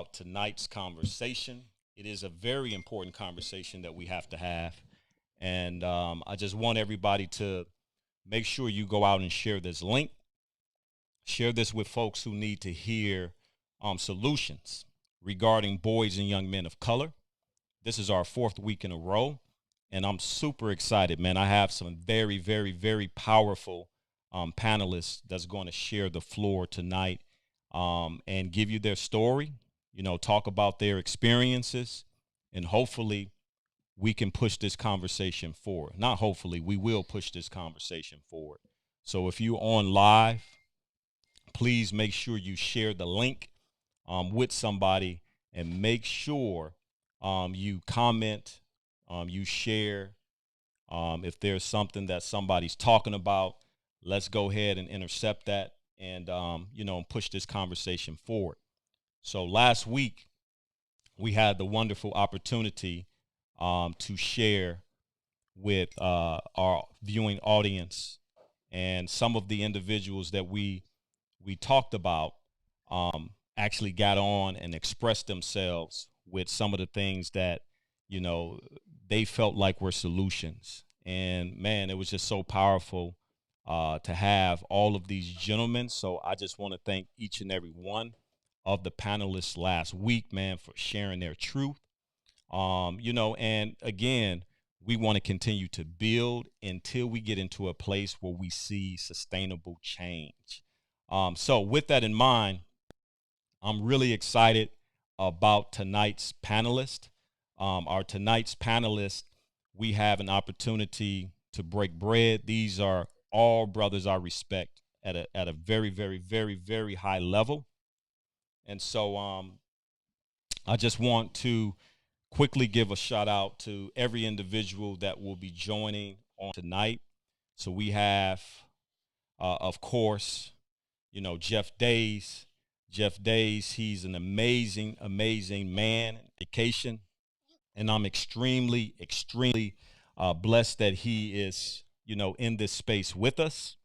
about tonight's conversation. It is a very important conversation that we have to have. And I just want everybody to make sure you go out and share this link. Share this with folks who need to hear solutions regarding boys and young men of color. This is our fourth week in a row, and I'm super excited, man. I have some very, very, very powerful panelists that's going to share the floor tonight and give you their story, talk about their experiences, and hopefully we can push this conversation forward. Not hopefully, we will push this conversation forward. So if you're on live, please make sure you share the link with somebody and make sure you comment, you share. If there's something that somebody's talking about, let's go ahead and intercept that and, push this conversation forward. So last week, we had the wonderful opportunity to share with our viewing audience and some of the individuals that we talked about actually got on and expressed themselves with some of the things that, they felt like were solutions. And man, it was just so powerful to have all of these gentlemen. So I just want to thank each and every one of the panelists last week, man, for sharing their truth. And again, we want to continue to build until we get into a place where we see sustainable change. So with that in mind, I'm really excited about tonight's panelist. Our tonight's panelist, we have an opportunity to break bread. These are all brothers I respect at a very, very, very, very high level. And so I just want to quickly give a shout out to every individual that will be joining on tonight. So we have, of course, Jeff Days. Jeff Days, he's an amazing, amazing man in education. And I'm extremely, extremely blessed that he is, in this space with us.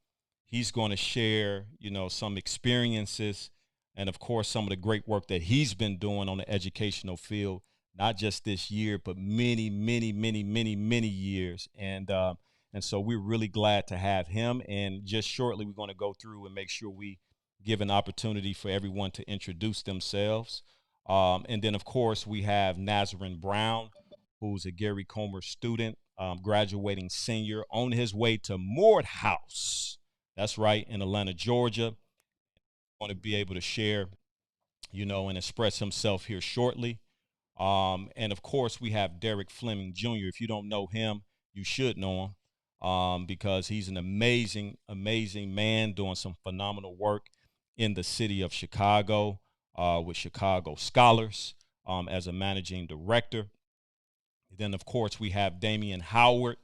He's going to share, some experiences and, of course, some of the great work that he's been doing on the educational field, not just this year, but many, many, many, many, many years. And so we're really glad to have him. And just shortly, we're going to go through and make sure we give an opportunity for everyone to introduce themselves. And then, of course, we have Nazarene Brown, who's a Gary Comer student, graduating senior on his way to Morehouse. That's right, in Atlanta, Georgia. Want to be able to share, and express himself here shortly. And, of course, we have Derek Fleming Jr. If you don't know him, you should know him because he's an amazing, amazing man doing some phenomenal work in the city of Chicago with Chicago Scholars as a managing director. Then, of course, we have Damian Howard,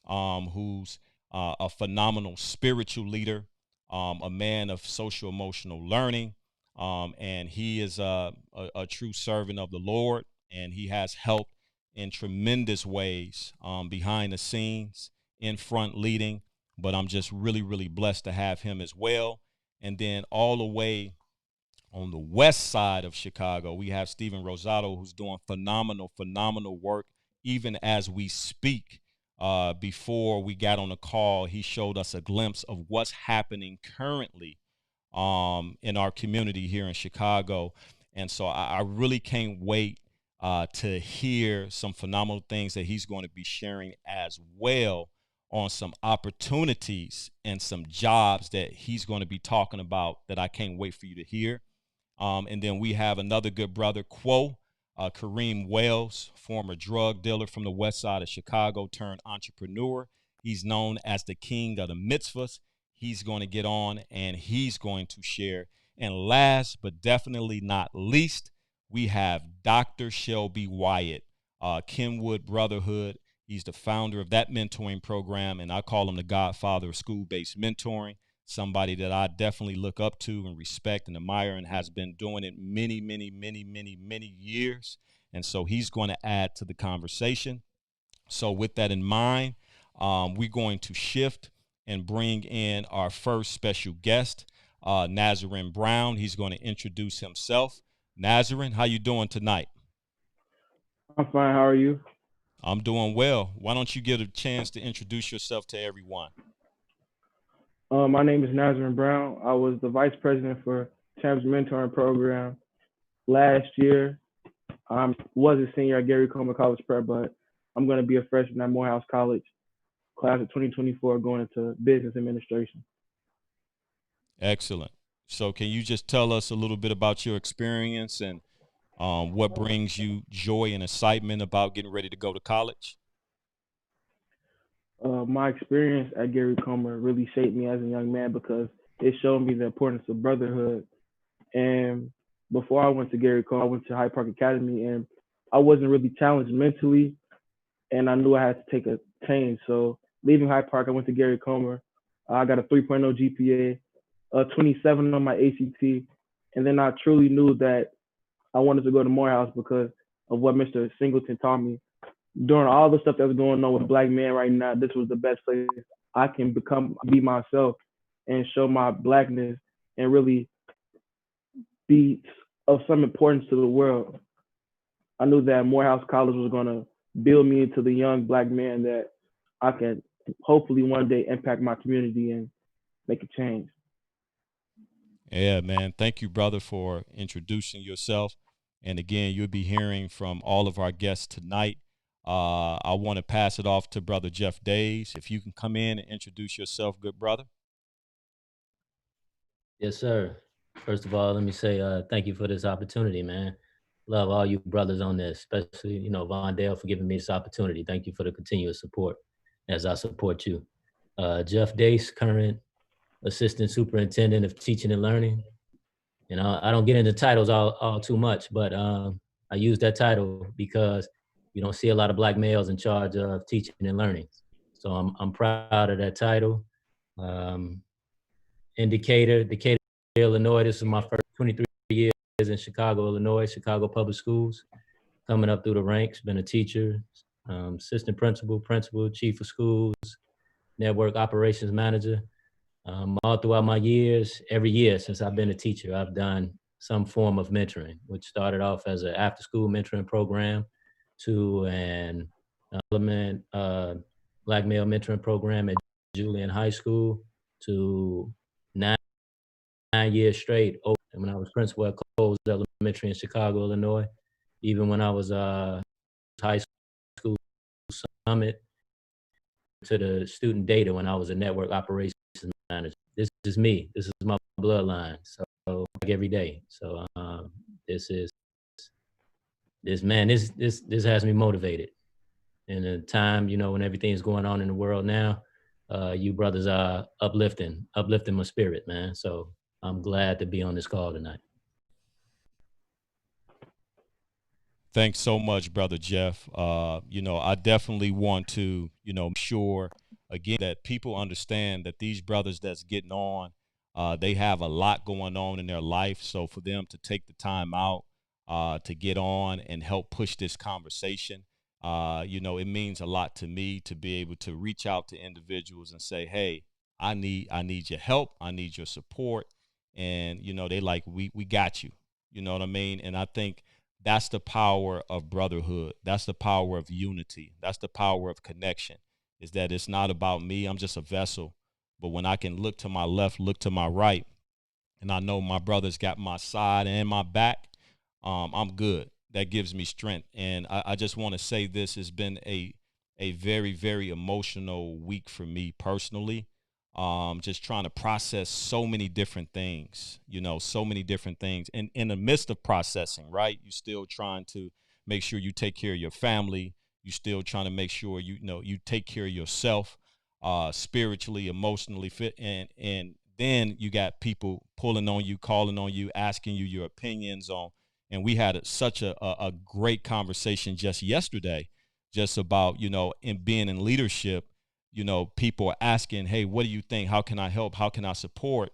who's a phenomenal spiritual leader, a man of social emotional learning, and he is a true servant of the Lord, and he has helped in tremendous ways behind the scenes, in front leading, but I'm just really, really blessed to have him as well. And then all the way on the west side of Chicago, we have Stephen Rosato, who's doing phenomenal, phenomenal work. Even as we speak, before we got on the call, he showed us a glimpse of what's happening currently in our community here in Chicago. And so I really can't wait to hear some phenomenal things that he's going to be sharing as well on some opportunities and some jobs that he's going to be talking about that I can't wait for you to hear. And then we have another good brother, Kareem Wells, former drug dealer from the west side of Chicago turned entrepreneur. He's known as the king of the mitzvahs. He's going to get on and he's going to share. And last but definitely not least, we have Dr. Shelby Wyatt, Kenwood Brotherhood. He's the founder of that mentoring program, and I call him the godfather of school-based mentoring, somebody that I definitely look up to and respect and admire and has been doing it many, many, many, many, many years. And so he's going to add to the conversation. So with that in mind, we're going to shift and bring in our first special guest, Nazarene Brown. He's going to introduce himself. Nazarene, how you doing tonight? I'm fine. How are you? I'm doing well. Why don't you get a chance to introduce yourself to everyone? My name is Nazarene Brown. I was the vice president for Champs Mentoring Program last year. I was a senior at Gary Coleman College Prep, but I'm going to be a freshman at Morehouse College, class of 2024, going into business administration. Excellent. So, can you just tell us a little bit about your experience and what brings you joy and excitement about getting ready to go to college? My experience at Gary Comer really shaped me as a young man because it showed me the importance of brotherhood. And before I went to Gary Comer, I went to Hyde Park Academy, and I wasn't really challenged mentally, and I knew I had to take a change. So leaving Hyde Park, I went to Gary Comer. I got a 3.0 GPA, 27 on my ACT, and then I truly knew that I wanted to go to Morehouse because of what Mr. Singleton taught me. During all the stuff that's going on with black men right now, this was the best place I can be myself, and show my blackness and really be of some importance to the world. I knew that Morehouse College was going to build me into the young black man that I can hopefully one day impact my community and make a change. Yeah, man. Thank you, brother, for introducing yourself. And again, you'll be hearing from all of our guests tonight. I want to pass it off to Brother Jeff Days. If you can come in and introduce yourself, good brother. Yes, sir. First of all, let me say thank you for this opportunity, man. Love all you brothers on this, especially, Von Dale for giving me this opportunity. Thank you for the continuous support as I support you. Jeff Dace, current Assistant Superintendent of Teaching and Learning. I don't get into titles all too much, but I use that title because you don't see a lot of black males in charge of teaching and learning. So I'm proud of that title. Um, Decatur, Illinois. This is my first 23 years in Chicago, Illinois, Chicago Public Schools. Coming up through the ranks, been a teacher, assistant principal, chief of schools, network operations manager. All throughout my years, every year since I've been a teacher, I've done some form of mentoring, which started off as an after-school mentoring program to an element black male mentoring program at Julian High School to 9 years straight. And when I was principal at Coles Elementary in Chicago, Illinois, even when I was high school summit to the student data when I was a network operations manager. This is me. This is my bloodline. So like every day. So this is this man. This has me motivated. In a time, when everything's going on in the world now, you brothers are uplifting my spirit, man. So I'm glad to be on this call tonight. Thanks so much, brother Jeff. I definitely want to, make sure again that people understand that these brothers that's getting on, they have a lot going on in their life. So for them to take the time out to get on and help push this conversation, it means a lot to me to be able to reach out to individuals and say, "Hey, I need your help. I need your support." And they like, we got you. You know what I mean? And I think that's the power of brotherhood. That's the power of unity. That's the power of connection, is that it's not about me. I'm just a vessel. But when I can look to my left, look to my right, and I know my brother's got my side and my back, I'm good. That gives me strength. And I just want to say this has been a very, very emotional week for me personally. Just trying to process so many different things, so many different things. And in the midst of processing, right, you still trying to make sure you take care of your family. You still trying to make sure you take care of yourself, spiritually, emotionally fit. And then you got people pulling on you, calling on you, asking you your opinions on. And we had such a great conversation just yesterday, just about, in being in leadership. People are asking, "Hey, what do you think? How can I help? How can I support?"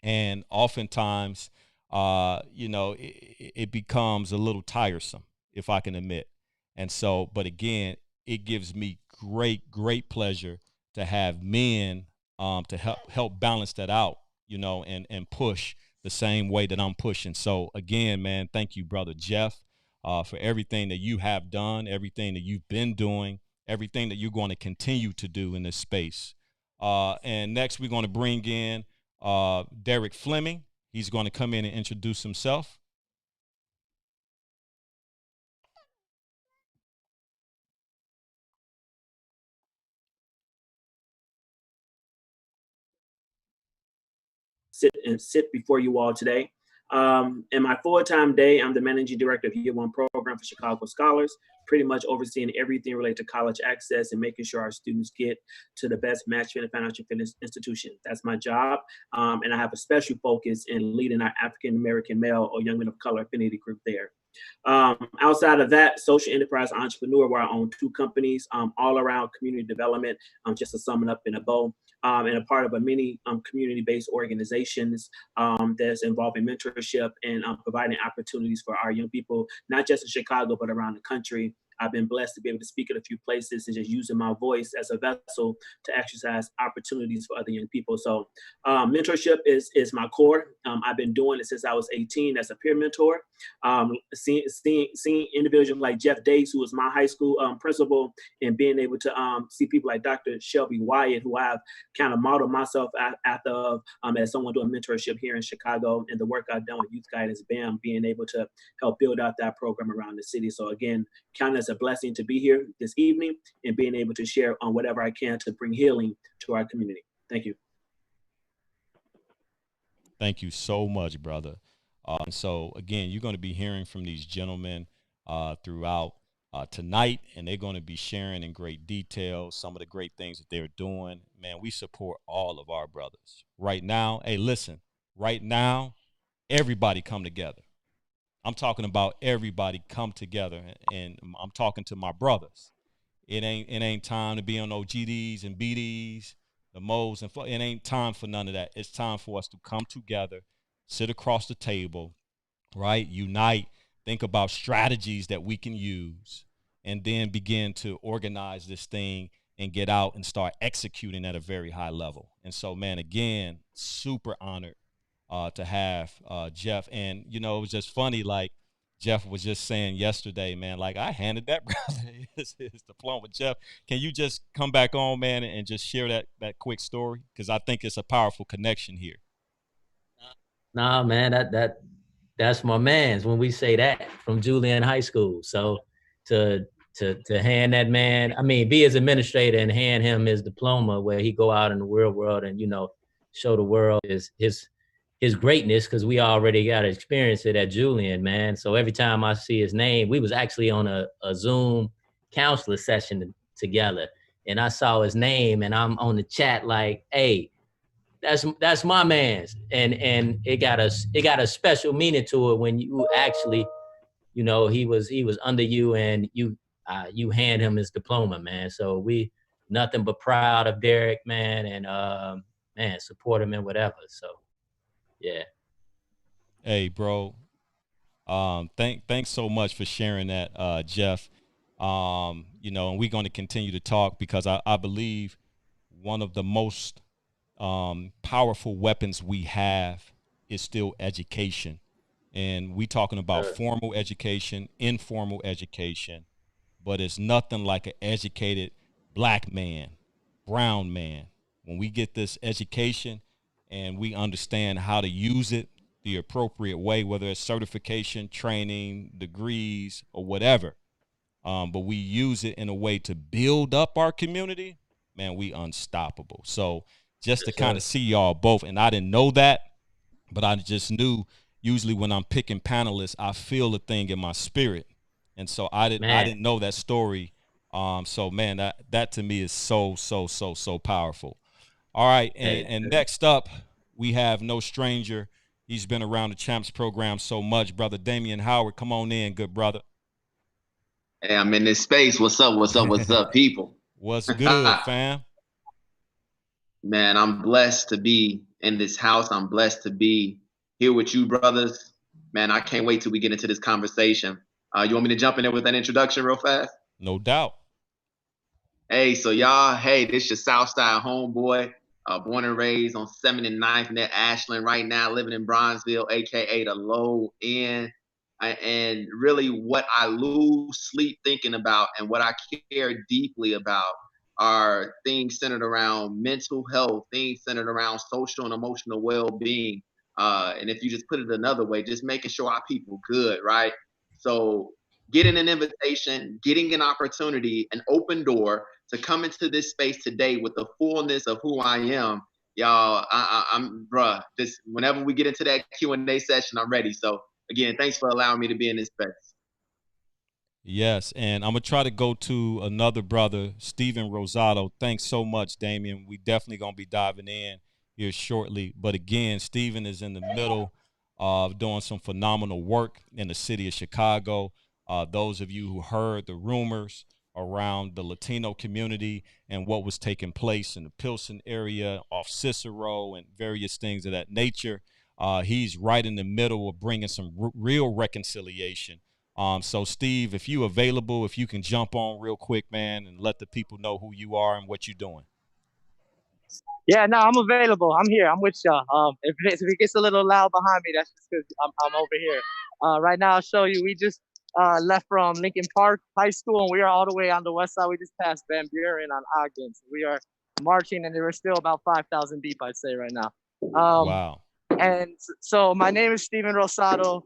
And oftentimes, it becomes a little tiresome, if I can admit. And so, but again, it gives me great pleasure to have men to help balance that out, and push the same way that I'm pushing. So again, man, thank you, brother Jeff, for everything that you have done, everything that you've been doing, everything that you're going to continue to do in this space. And next, we're going to bring in Derek Fleming. He's going to come in and introduce himself. Sit before you all today. In my full-time day, I'm the managing director of Year One program for Chicago Scholars, pretty much overseeing everything related to college access and making sure our students get to the best matching and financial fitness institution. That's my job. And I have a special focus in leading our African American male or young men of color affinity group there. Outside of that, social enterprise entrepreneur, where I own 2 companies, all around community development, just to sum it up in a bow, and a part of a many community-based organizations that's involving mentorship and providing opportunities for our young people, not just in Chicago, but around the country. I've been blessed to be able to speak at a few places and just using my voice as a vessel to exercise opportunities for other young people. So mentorship is my core. I've been doing it since I was 18 as a peer mentor. Seeing individuals like Jeff Days, who was my high school principal, and being able to see people like Dr. Shelby Wyatt, who I've kind of modeled myself after as someone doing mentorship here in Chicago, and the work I've done with Youth Guidance BAM, being able to help build out that program around the city. So again, count it as a blessing to be here this evening and being able to share on whatever I can to bring healing to our community. Thank you. Thank you so much, brother. So again, you're going to be hearing from these gentlemen throughout tonight, and they're going to be sharing in great detail some of the great things that they're doing. Man, we support all of our brothers right now. Hey, listen, right now, everybody come together. I'm talking about everybody come together, and I'm talking to my brothers. It ain't time to be on no GDs and BDs, the modes, and it ain't time for none of that. It's time for us to come together, sit across the table, right? Unite, think about strategies that we can use, and then begin to organize this thing and get out and start executing at a very high level. And so, man, again, super honored to have Jeff. And, you know, it was just funny, like Jeff was just saying yesterday, man, like I handed that brother his diploma. Jeff, can you just come back on, man, and just share that quick story? Because I think it's a powerful connection here. Nah, man, that's my man's when we say that from Julian High School. So to hand that man, I mean, be his administrator and hand him his diploma where he go out in the real world and, you know, show the world his greatness, because we already got to experience it at Julian, man. So every time I see his name, we was actually on a Zoom counselor session together, and I saw his name and I'm on the chat like, hey, that's my man's, and it got a special meaning to it when you actually, you know, he was under you and you hand him his diploma, man. So we nothing but proud of Derek, man, and man, support him and whatever. So yeah. Hey, bro. Thanks so much for sharing that, Jeff. You know, and we're going to continue to talk because I believe one of the most powerful weapons we have is still education. And we talking about formal education, informal education, but it's nothing like an educated black man, brown man. When we get this education and we understand how to use it the appropriate way, whether it's certification, training, degrees, or whatever, but we use it in a way to build up our community, man, we unstoppable. So just to kind of see y'all both, and I didn't know that, but I just knew usually when I'm picking panelists, I feel a thing in my spirit. And so I didn't know that story. So man, that to me is so powerful. All right, and next up we have no stranger. He's been around the Champs program so much, brother Damian Howard. Come on in, good brother. Hey, I'm in this space. What's up, people? What's good, fam? Man, I'm blessed to be in this house. I'm blessed to be here with you, brothers. Man, I can't wait till we get into this conversation. You want me to jump in there with that introduction real fast? No doubt. Hey, so y'all, hey, this your Southside homeboy. born and raised on 7th and 9th near Ashland right now, living in Bronzeville, aka the low end. And really what I lose sleep thinking about and what I care deeply about are things centered around mental health, things centered around social and emotional well-being. And if you just put it another way, just making sure our people good, right? So getting an invitation, getting an opportunity, an open door to come into this space today with the fullness of who I am, y'all. I'm bruh. Just whenever we get into that Q&A session, I'm ready. So again, thanks for allowing me to be in this space. Yes, and I'm gonna try to go to another brother, Steven Rosado. Thanks so much, Damian. We definitely gonna be diving in here shortly. But again, Steven is in the middle of doing some phenomenal work in the city of Chicago. Those of you who heard the rumors around the Latino community and what was taking place in the Pilsen area off Cicero and various things of that nature, he's right in the middle of bringing some real reconciliation. So Steve, if you available, if you can jump on real quick, man, and let the people know who you are and what you're doing. Yeah, no, I'm available. I'm here. I'm with y'all. If it gets a little loud behind me, that's just because I'm over here. Right now, I'll show you. We just left from Lincoln Park High School, and we are all the way on the west side. We just passed Van Buren on Ogden. So we are marching, and there were still about 5,000 deep, I'd say, right now. Wow. And so my name is Steven Rosado.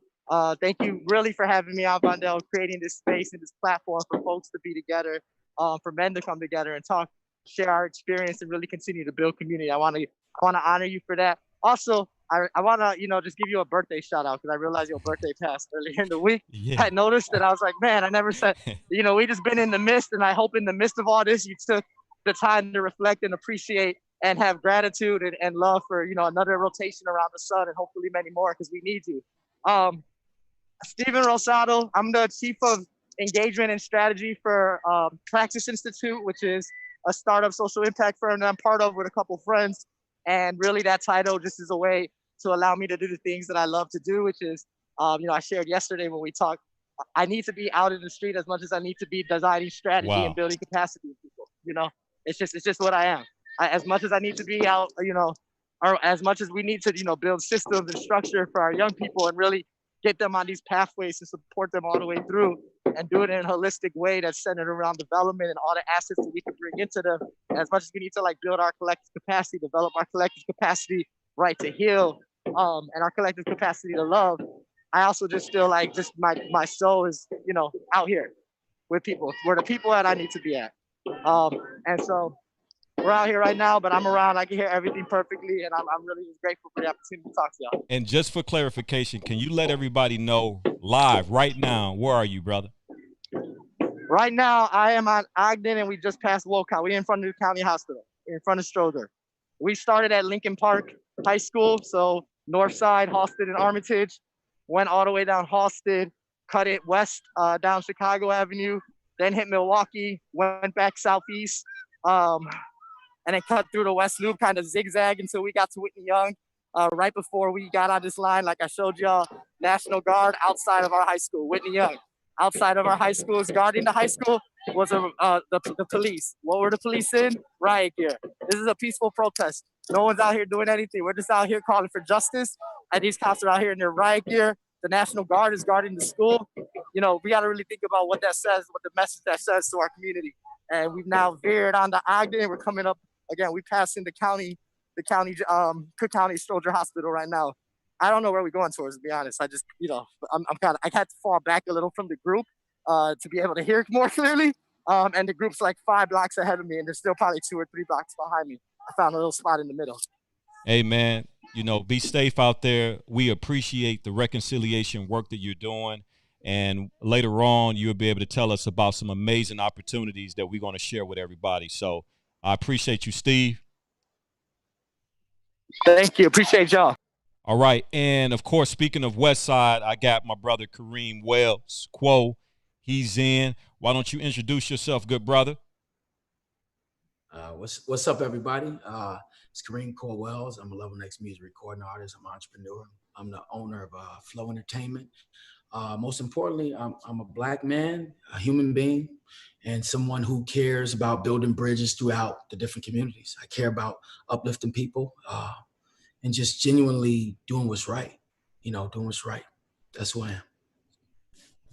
Thank you really for having me on, Vondell, creating this space and this platform for folks to be together, for men to come together and talk, share our experience, and really continue to build community. I want to honor you for that. Also, I want to, just give you a birthday shout out because I realized your birthday passed earlier in the week. Yeah. I noticed that I was like, man, I never said, we just been in the midst, and I hope in the midst of all this, you took the time to reflect and appreciate and have gratitude and love for, another rotation around the sun and hopefully many more because we need you. Steven Rosado, I'm the Chief of Engagement and Strategy for Praxis Institute, which is a startup social impact firm that I'm part of with a couple friends. And really that title just is a way to allow me to do the things that I love to do, which is, I shared yesterday when we talked, I need to be out in the street as much as I need to be designing strategy and building capacity in people. It's just what I am. As much as I need to be out, or as much as we need to, build systems and structure for our young people and really get them on these pathways to support them all the way through and do it in a holistic way that's centered around development and all the assets that we can bring into them. And as much as we need to build our collective capacity, develop our collective capacity, right, to heal, and our collective capacity to love, I also just feel like just my soul is, out here with people, where the people that I need to be at. And so we're out here right now, but I'm around. I can hear everything perfectly, and I'm really just grateful for the opportunity to talk to y'all. And just for clarification, can you let everybody know live right now, where are you, brother? Right now, I am on Ogden, and we just passed Wolcott. We're in front of the county hospital, in front of Stroger. We started at Lincoln Park High School, so north side, Halsted and Armitage, went all the way down Halsted, cut it west down Chicago Avenue, then hit Milwaukee, went back southeast, and then cut through the West Loop, kind of zigzag until we got to Whitney Young. Right before we got on this line, like I showed y'all, National Guard outside of our high school, Whitney Young. Outside of our high schools, guarding the high school was the police. What were the police in? Riot gear. This is a peaceful protest. No one's out here doing anything. We're just out here calling for justice, and these cops are out here in their riot gear. The National Guard is guarding the school. We got to really think about what that says, what the message that says to our community. And we've now veered onto Ogden. We're coming up. Again, we passed in the Cook County Soldier Hospital right now. I don't know where we're going towards, to be honest. I just, I had to fall back a little from the group to be able to hear more clearly. And the group's like 5 blocks ahead of me, and there's still probably 2 or 3 blocks behind me. I found a little spot in the middle. Hey, man, be safe out there. We appreciate the reconciliation work that you're doing. And later on, you'll be able to tell us about some amazing opportunities that we're going to share with everybody. So I appreciate you, Steve. Thank you. Appreciate y'all. All right. And, of course, speaking of West Side, I got my brother Kareem Wells. Quo, he's in. Why don't you introduce yourself, good brother? What's up, everybody? It's Kareem Cole Wells. I'm a Level Next music recording artist. I'm an entrepreneur. I'm the owner of Flow Entertainment. Most importantly, I'm a Black man, a human being, and someone who cares about building bridges throughout the different communities. I care about uplifting people and just genuinely doing what's right. Doing what's right. That's who I am.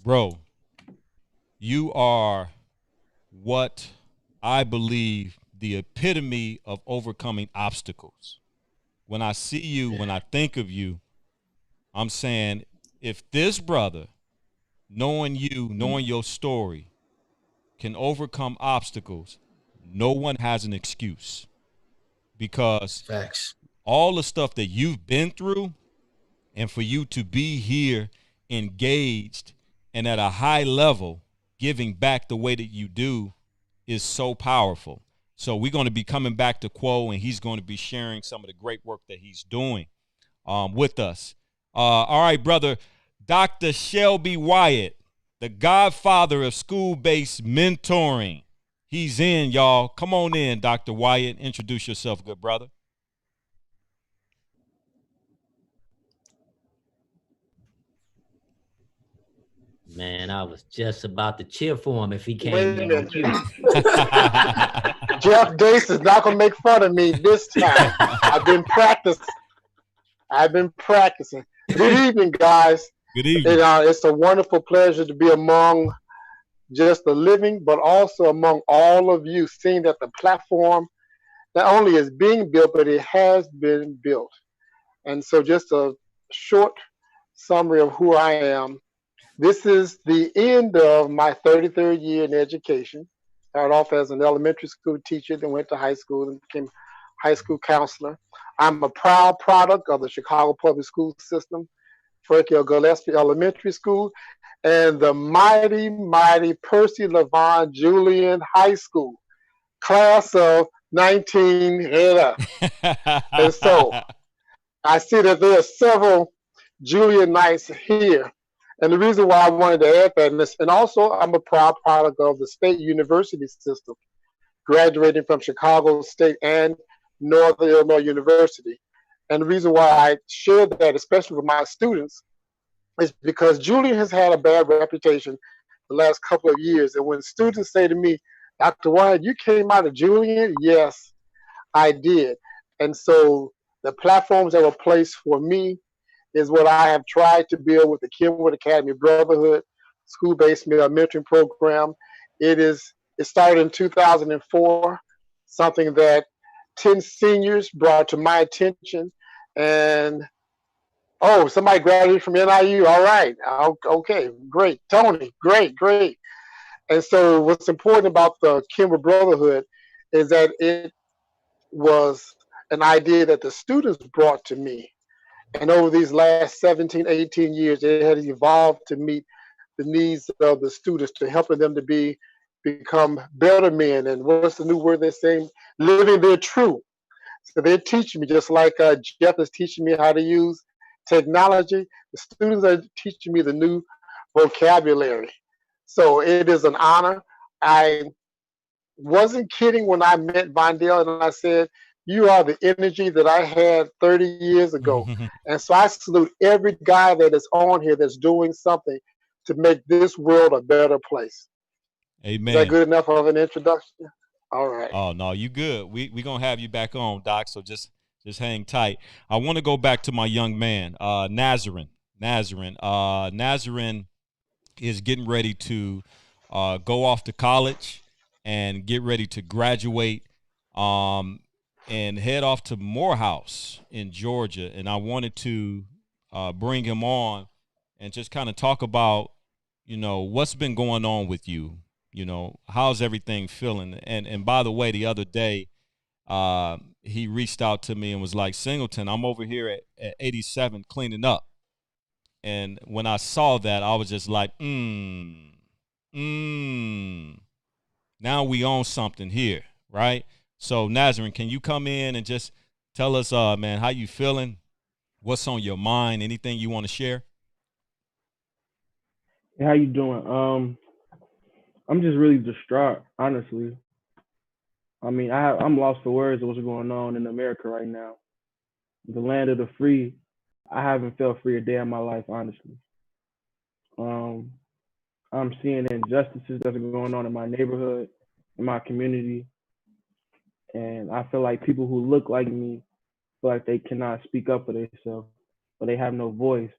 Bro, you are what I believe the epitome of overcoming obstacles. When I see you, when I think of you, I'm saying, if this brother, knowing you, knowing your story, can overcome obstacles, no one has an excuse. Because Facts. all the stuff that you've been through, and for you to be here engaged and at a high level, giving back the way that you do, is so powerful. So we're going to be coming back to Quo, and he's going to be sharing some of the great work that he's doing with us. All right, brother, Dr. Shelby Wyatt, the godfather of school-based mentoring. He's in, y'all. Come on in, Dr. Wyatt. Introduce yourself, good brother. Man, I was just about to cheer for him if he came Wait a in on minute. cue. Jeff Dace is not gonna make fun of me this time. I've been practicing. Good evening, guys. Good evening. It's a wonderful pleasure to be among just the living, but also among all of you, seeing that the platform not only is being built, but it has been built. And so just a short summary of who I am. This is the end of my 33rd year in education. Started off as an elementary school teacher, then went to high school and became high school counselor. I'm a proud product of the Chicago public school system, Frankie Gillespie Elementary School, and the mighty, mighty Percy LaVon Julian High School, class of 19 head up. And so I see that there are several Julian Knights here. And the reason why I wanted to add that, and also I'm a proud product of the state university system, graduating from Chicago State and Northern Illinois University. And the reason why I share that, especially with my students, is because Julian has had a bad reputation the last couple of years. And when students say to me, Dr. Wyatt, you came out of Julian? Yes, I did. And so the platforms that were placed for me is what I have tried to build with the Kenwood Academy Brotherhood school-based mentoring program. It started in 2004, something that 10 seniors brought to my attention. And oh, somebody graduated from NIU. All right. Okay, great. Tony, great. And so what's important about the Kenwood Brotherhood is that it was an idea that the students brought to me. And over these last 17, 18 years, it had evolved to meet the needs of the students, to helping them to become better men. And what's the new word they're saying? Living their truth. So they're teaching me, just like Jeff is teaching me how to use technology. The students are teaching me the new vocabulary. So it is an honor. I wasn't kidding when I met Vondell and I said, you are the energy that I had 30 years ago. And so I salute every guy that is on here that's doing something to make this world a better place. Amen. Is that good enough of an introduction? All right. Oh, no, you good. We going to have you back on, Doc, so just hang tight. I want to go back to my young man, Nazarin. Nazarin is getting ready to go off to college and get ready to graduate and head off to Morehouse in Georgia. And I wanted to bring him on and just kind of talk about, what's been going on with you. How's everything feeling? And by the way, the other day, he reached out to me and was like, Singleton, I'm over here at 87 cleaning up. And when I saw that, I was just like, now we own something here, right? So, Nazarin, can you come in and just tell us, man, how you feeling? What's on your mind? Anything you want to share? Hey, how you doing? I'm just really distraught, honestly. I mean, I'm lost for words of what's going on in America right now. The land of the free. I haven't felt free a day in my life, honestly. Um, I'm seeing injustices that's going on in my neighborhood, in my community, and I feel like people who look like me feel like they cannot speak up for themselves, but they have no voice.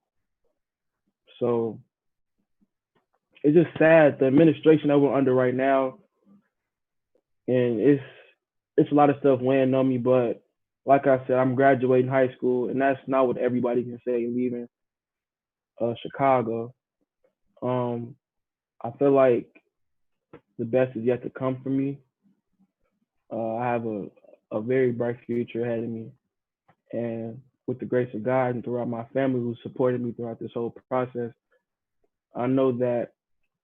So it's just sad the administration that we're under right now, and it's a lot of stuff weighing on me. But like I said, I'm graduating high school, and that's not what everybody can say leaving Chicago. Um, I feel like the best is yet to come for me. I have a very bright future ahead of me, and with the grace of God and throughout my family who supported me throughout this whole process, I know that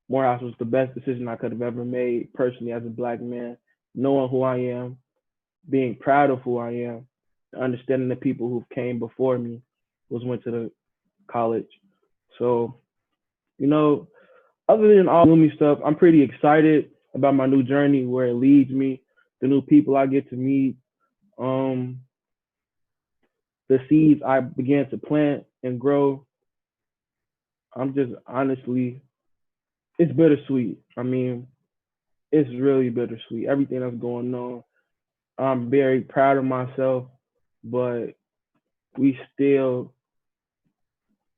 Morehouse was the best decision I could have ever made personally as a black man, knowing who I am, being proud of who I am, understanding the people who came before me, who went to the college. So, you know, other than all gloomy stuff, I'm pretty excited about my new journey, where it leads me, the new people I get to meet, um, the seeds I began to plant and grow. I'm just honestly, it's bittersweet. I mean, it's really bittersweet. Everything that's going on. I'm very proud of myself, but we still,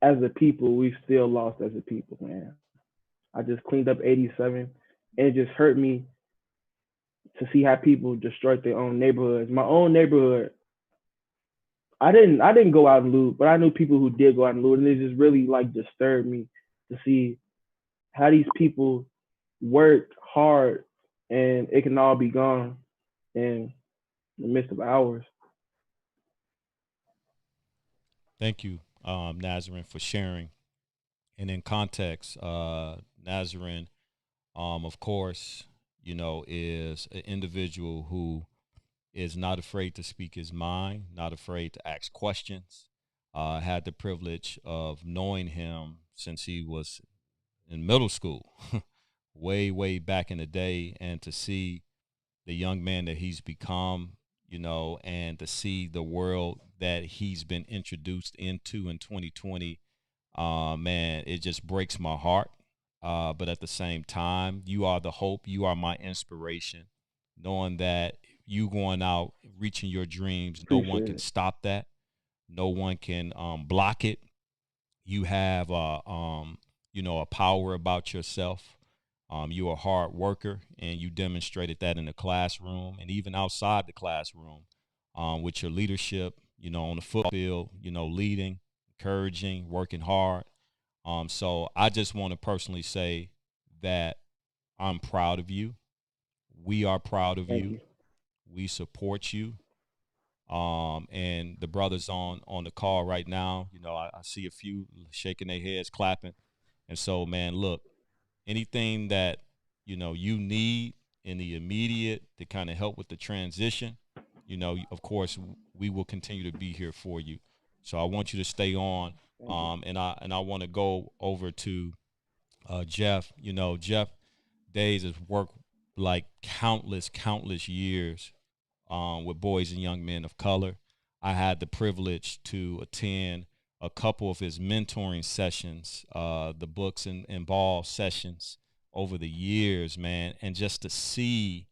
as a people, we still lost as a people, man. I just cleaned up 87, and it just hurt me to see how people destroyed their own neighborhoods. My own neighborhood, I didn't go out and loot, but I knew people who did go out and loot, and it just really like disturbed me to see how these people worked hard and it can all be gone in the midst of hours. Thank you, Nazarene, for sharing. And in context, Nazarene, of course, is an individual who is not afraid to speak his mind, not afraid to ask questions. Had the privilege of knowing him since he was in middle school, way, way back in the day, and to see the young man that he's become, and to see the world that he's been introduced into in 2020, man, it just breaks my heart. But at the same time, you are the hope, you are my inspiration, knowing that you going out, reaching your dreams, no one Appreciate can it. stop that. No one can block it. You have a power about yourself. You're a hard worker, and you demonstrated that in the classroom and even outside the classroom, with your leadership. On the football field, leading, encouraging, working hard. So I just want to personally say that I'm proud of you. We are proud of Thank you. you. We support you. And the brothers on the call right now, I see a few shaking their heads, clapping. And so, man, look, anything that you need in the immediate to kind of help with the transition, of course, we will continue to be here for you. So I want you to stay on. Thank you. And I want to go over to Jeff. Jeff Days has worked like countless years with boys and young men of color. I had the privilege to attend a couple of his mentoring sessions, the books and ball sessions over the years, man, and just to see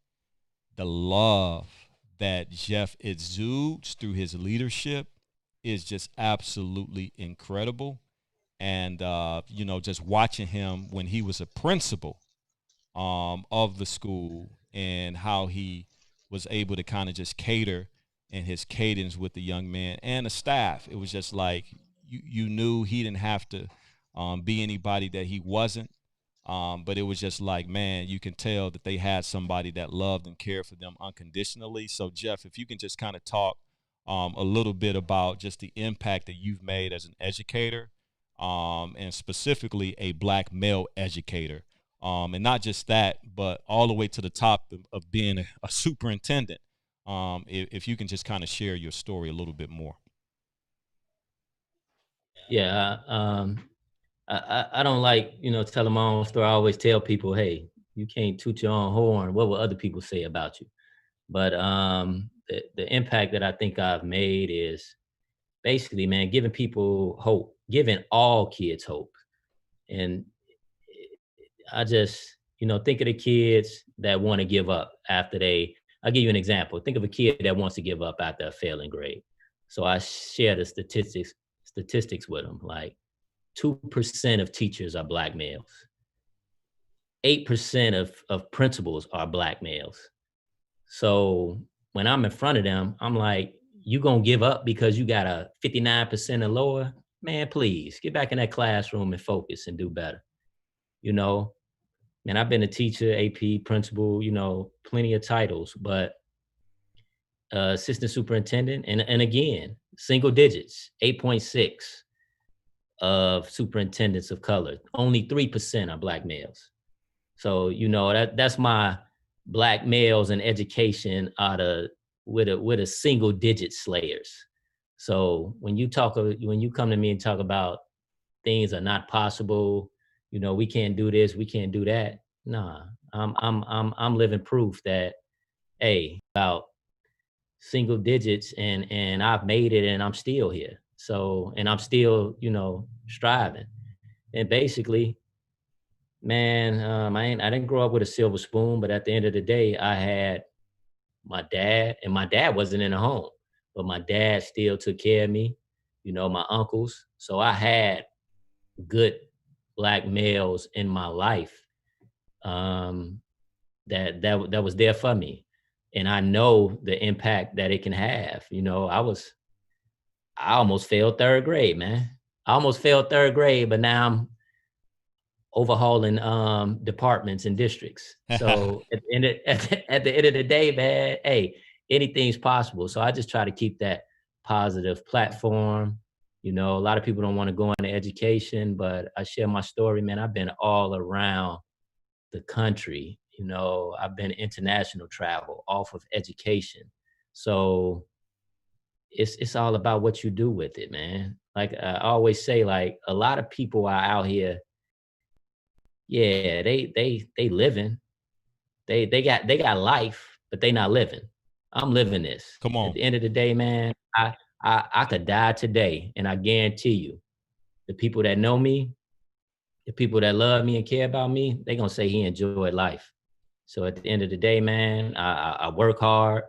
the love that Jeff exudes through his leadership is just absolutely incredible. And just watching him when he was a principal of the school and how he was able to kind of just cater in his cadence with the young man and the staff. It was just like you knew he didn't have to be anybody that he wasn't. But it was just like, man, you can tell that they had somebody that loved and cared for them unconditionally. So, Jeff, if you can just kind of talk a little bit about just the impact that you've made as an educator, and specifically a black male educator. And not just that, but all the way to the top of being a superintendent. If you can just kind of share your story a little bit more. Yeah, I don't like, telling my own story. I always tell people, hey, you can't toot your own horn. What will other people say about you? But the impact that I think I've made is basically, man, giving people hope, giving all kids hope. And I just, think of the kids that want to give up after I'll give you an example. Think of a kid that wants to give up after a failing grade. So I share the statistics with them. Like 2% of teachers are Black males. 8% of principals are Black males. So when I'm in front of them, I'm like, you gonna give up because you got a 59% or lower? Man, please get back in that classroom and focus and do better. And I've been a teacher, AP, principal, plenty of titles, but assistant superintendent, and again, single digits, 8.6 of superintendents of color. Only 3% are Black males. So, that's my Black males in education with a single digit slayers. So when you come to me and talk about things are not possible, we can't do this, we can't do that. Nah, I'm living proof that, hey, about single digits and I've made it and I'm still here. So, and I'm still, striving. And basically, man, I didn't grow up with a silver spoon, but at the end of the day, I had my dad, and my dad wasn't in the home, but my dad still took care of me, my uncles. So I had good Black males in my life that was there for me. And I know the impact that it can have. I almost failed third grade, man. I almost failed third grade, but now I'm overhauling departments and districts. So at the end of the day, man, hey, anything's possible. So I just try to keep that positive platform. A lot of people don't want to go into education, but I share my story, man. I've been all around the country. I've been international travel off of education. So it's all about what you do with it, man. Like I always say, like a lot of people are out here. Yeah, they living. They got life, but they not living. I'm living this. Come on. At the end of the day, man, I could die today, and I guarantee you, the people that know me, the people that love me and care about me, they gonna say he enjoyed life. So at the end of the day, man, I work hard,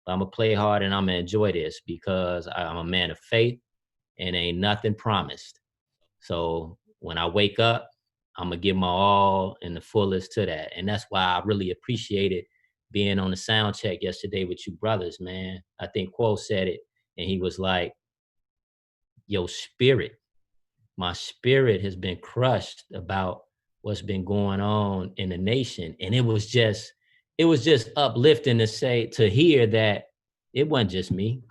I'm gonna play hard, and I'm gonna enjoy this because I'm a man of faith, and ain't nothing promised. So when I wake up, I'm gonna give my all and the fullest to that. And that's why I really appreciated being on the sound check yesterday with you brothers, man. I think Quo said it, and he was like, yo, my spirit has been crushed about what's been going on in the nation. And it was just uplifting to hear that it wasn't just me.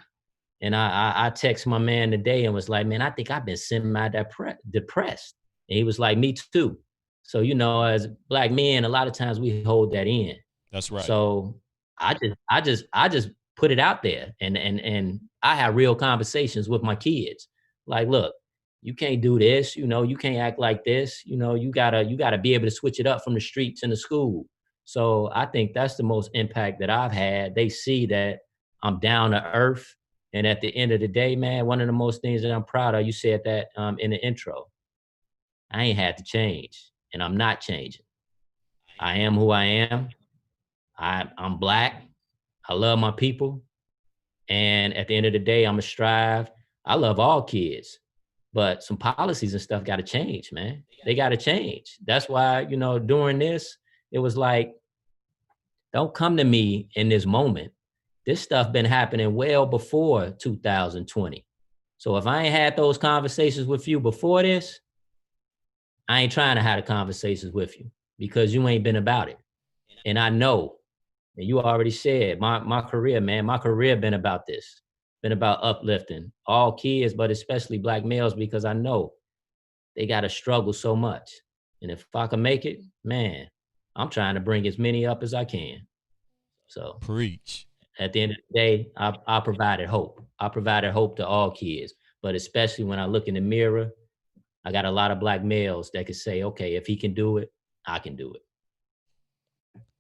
And I text my man today and was like, man, I think I've been semi-depressed. And he was like, me too. So, as Black men, a lot of times we hold that in. That's right. So I just put it out there, and I have real conversations with my kids. Like, look, you can't do this, you can't act like this, you gotta be able to switch it up from the streets and the school. So I think that's the most impact that I've had. They see that I'm down to earth. And at the end of the day, man, one of the most things that I'm proud of, you said that in the intro, I ain't had to change, and I'm not changing. I am who I am. I'm Black. I love my people. And at the end of the day, I'm a strive. I love all kids, but some policies and stuff got to change, man. They got to change. That's why, during this, it was like, don't come to me in this moment. This stuff been happening well before 2020. So if I ain't had those conversations with you before this, I ain't trying to have the conversations with you because you ain't been about it. And I know, and you already said, my career, man, my career been about this, been about uplifting all kids, but especially Black males, because I know they got to struggle so much. And if I can make it, man, I'm trying to bring as many up as I can. So preach. At the end of the day, I provided hope. I provided hope to all kids, but especially when I look in the mirror, I got a lot of Black males that could say, okay, if he can do it, I can do it.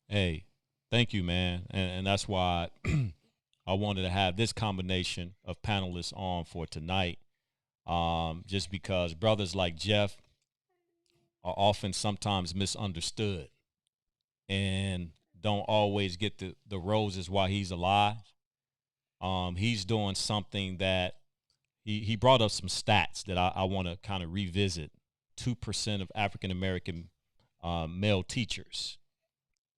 Hey, thank you, man. And that's why I wanted to have this combination of panelists on for tonight. Just because brothers like Jeff are often sometimes misunderstood and don't always get the roses while he's alive. He's doing something that he brought up some stats that I want to kind of revisit. 2% of African American male teachers,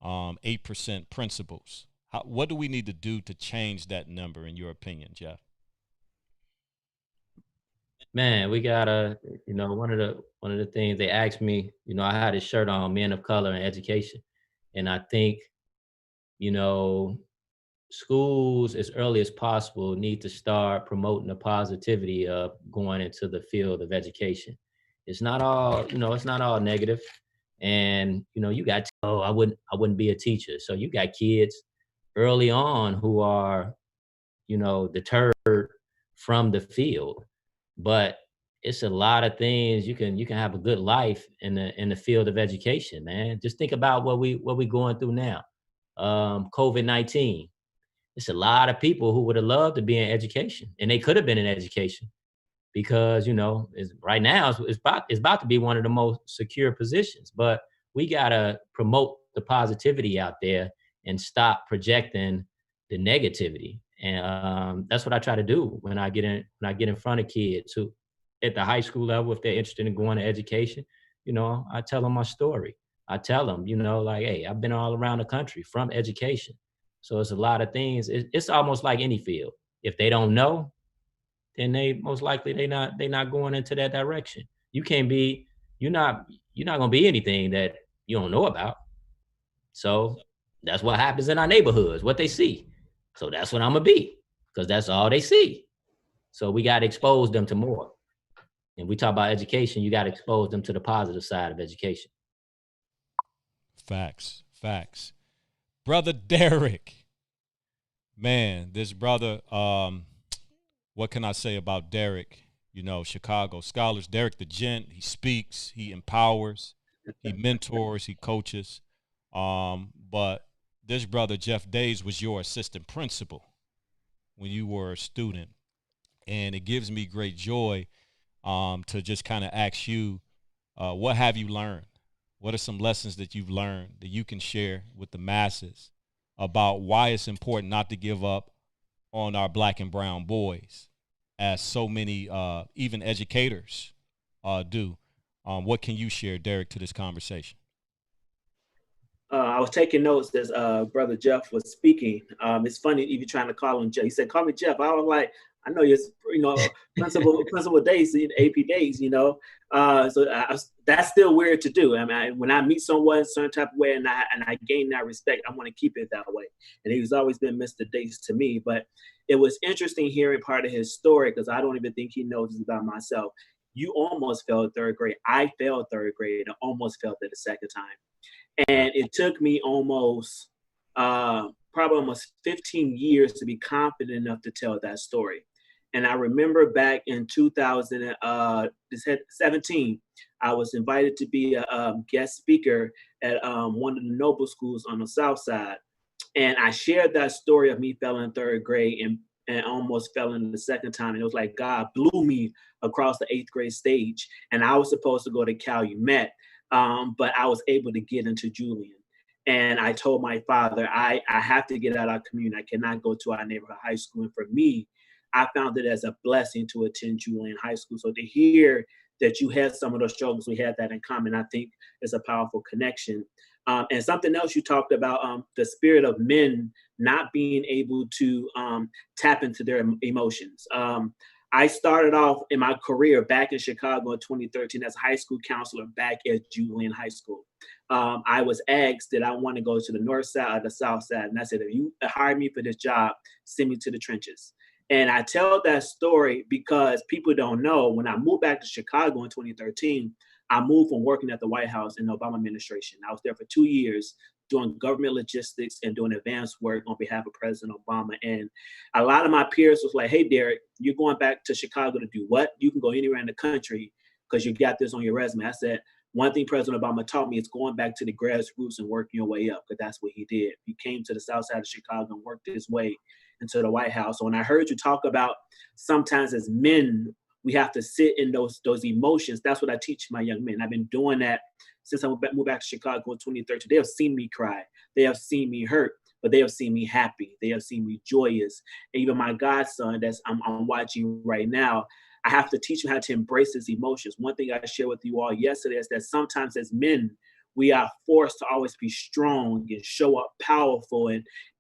8% principals. What do we need to do to change that number, in your opinion, Jeff? Man, we gotta, one of the things they asked me, I had a shirt on, Men of Color in Education. And I think, schools as early as possible need to start promoting the positivity of going into the field of education. It's not all, it's not all negative. And, you got, oh, I wouldn't be a teacher. So you got kids early on who are, deterred from the field. But it's a lot of things you can have a good life in the field of education, man. Just think about what we going through now. COVID-19. It's a lot of people who would have loved to be in education, and they could have been in education because right now it's about to be one of the most secure positions. But we gotta promote the positivity out there and stop projecting the negativity. And that's what I try to do when I get in front of kids who, at the high school level, if they're interested in going to education, I tell them my story. I tell them, like, hey, I've been all around the country from education. So it's a lot of things. It's almost like any field. If they don't know, then they most likely they not going into that direction. You're not gonna be anything that you don't know about. So that's what happens in our neighborhoods, what they see. So that's what I'm gonna be, because that's all they see. So we got to expose them to more. And we talk about education, you got to expose them to the positive side of education. Facts. Brother Derek, man, this brother, what can I say about Derek? Chicago Scholars, Derek the Gent, he speaks, he empowers, he mentors, he coaches. But this brother, Jeff Days, was your assistant principal when you were a student. And it gives me great joy to just kind of ask you, what have you learned? What are some lessons that you've learned that you can share with the masses about why it's important not to give up on our black and brown boys, as so many even educators do? What can you share, Derek, to this conversation? I was taking notes as Brother Jeff was speaking. It's funny even trying to call him Jeff. He said, "Call me Jeff." I was like, "I know you're, Principal Days, AP Days, that's still weird to do. I mean, when I meet someone a certain type of way and I gain that respect, I want to keep it that way. And he's always been Mr. Days to me. But it was interesting hearing part of his story, because I don't even think he knows this about myself. You almost failed third grade. I failed third grade and almost failed it a second time. And it took me probably almost 15 years to be confident enough to tell that story. And I remember back in 2017, I was invited to be a guest speaker at one of the Noble schools on the South Side. And I shared that story of me failing third grade and almost fell in the second time. And it was like God blew me across the 8th grade stage. And I was supposed to go to Calumet. But I was able to get into Julian. And I told my father, I have to get out of our community. I cannot go to our neighborhood high school. And for me, I found it as a blessing to attend Julian High School. So to hear that you had some of those struggles, we had that in common, I think is a powerful connection. And something else you talked about, the spirit of men not being able to tap into their emotions. I started off in my career back in Chicago in 2013 as a high school counselor back at Julian High School. I was asked, did I want to go to the north side or the south side? And I said, if you hire me for this job, send me to the trenches. And I tell that story because people don't know, when I moved back to Chicago in 2013, I moved from working at the White House in the Obama administration. I was there for 2 years doing government logistics and doing advanced work on behalf of President Obama. And a lot of my peers was like, hey, Derek, you're going back to Chicago to do what? You can go anywhere in the country because you got this on your resume. I said, one thing President Obama taught me is going back to the grassroots and working your way up, because that's what he did. He came to the south side of Chicago and worked his way into the White House. So when I heard you talk about sometimes as men, We have to sit in those emotions. That's what I teach my young men. I've been doing that since I moved back to Chicago in 2013. They have seen me cry. They have seen me hurt, but they have seen me happy. They have seen me joyous. And even my godson I'm watching right now, I have to teach him how to embrace his emotions. One thing I shared with you all yesterday is that sometimes as men, we are forced to always be strong and show up powerful,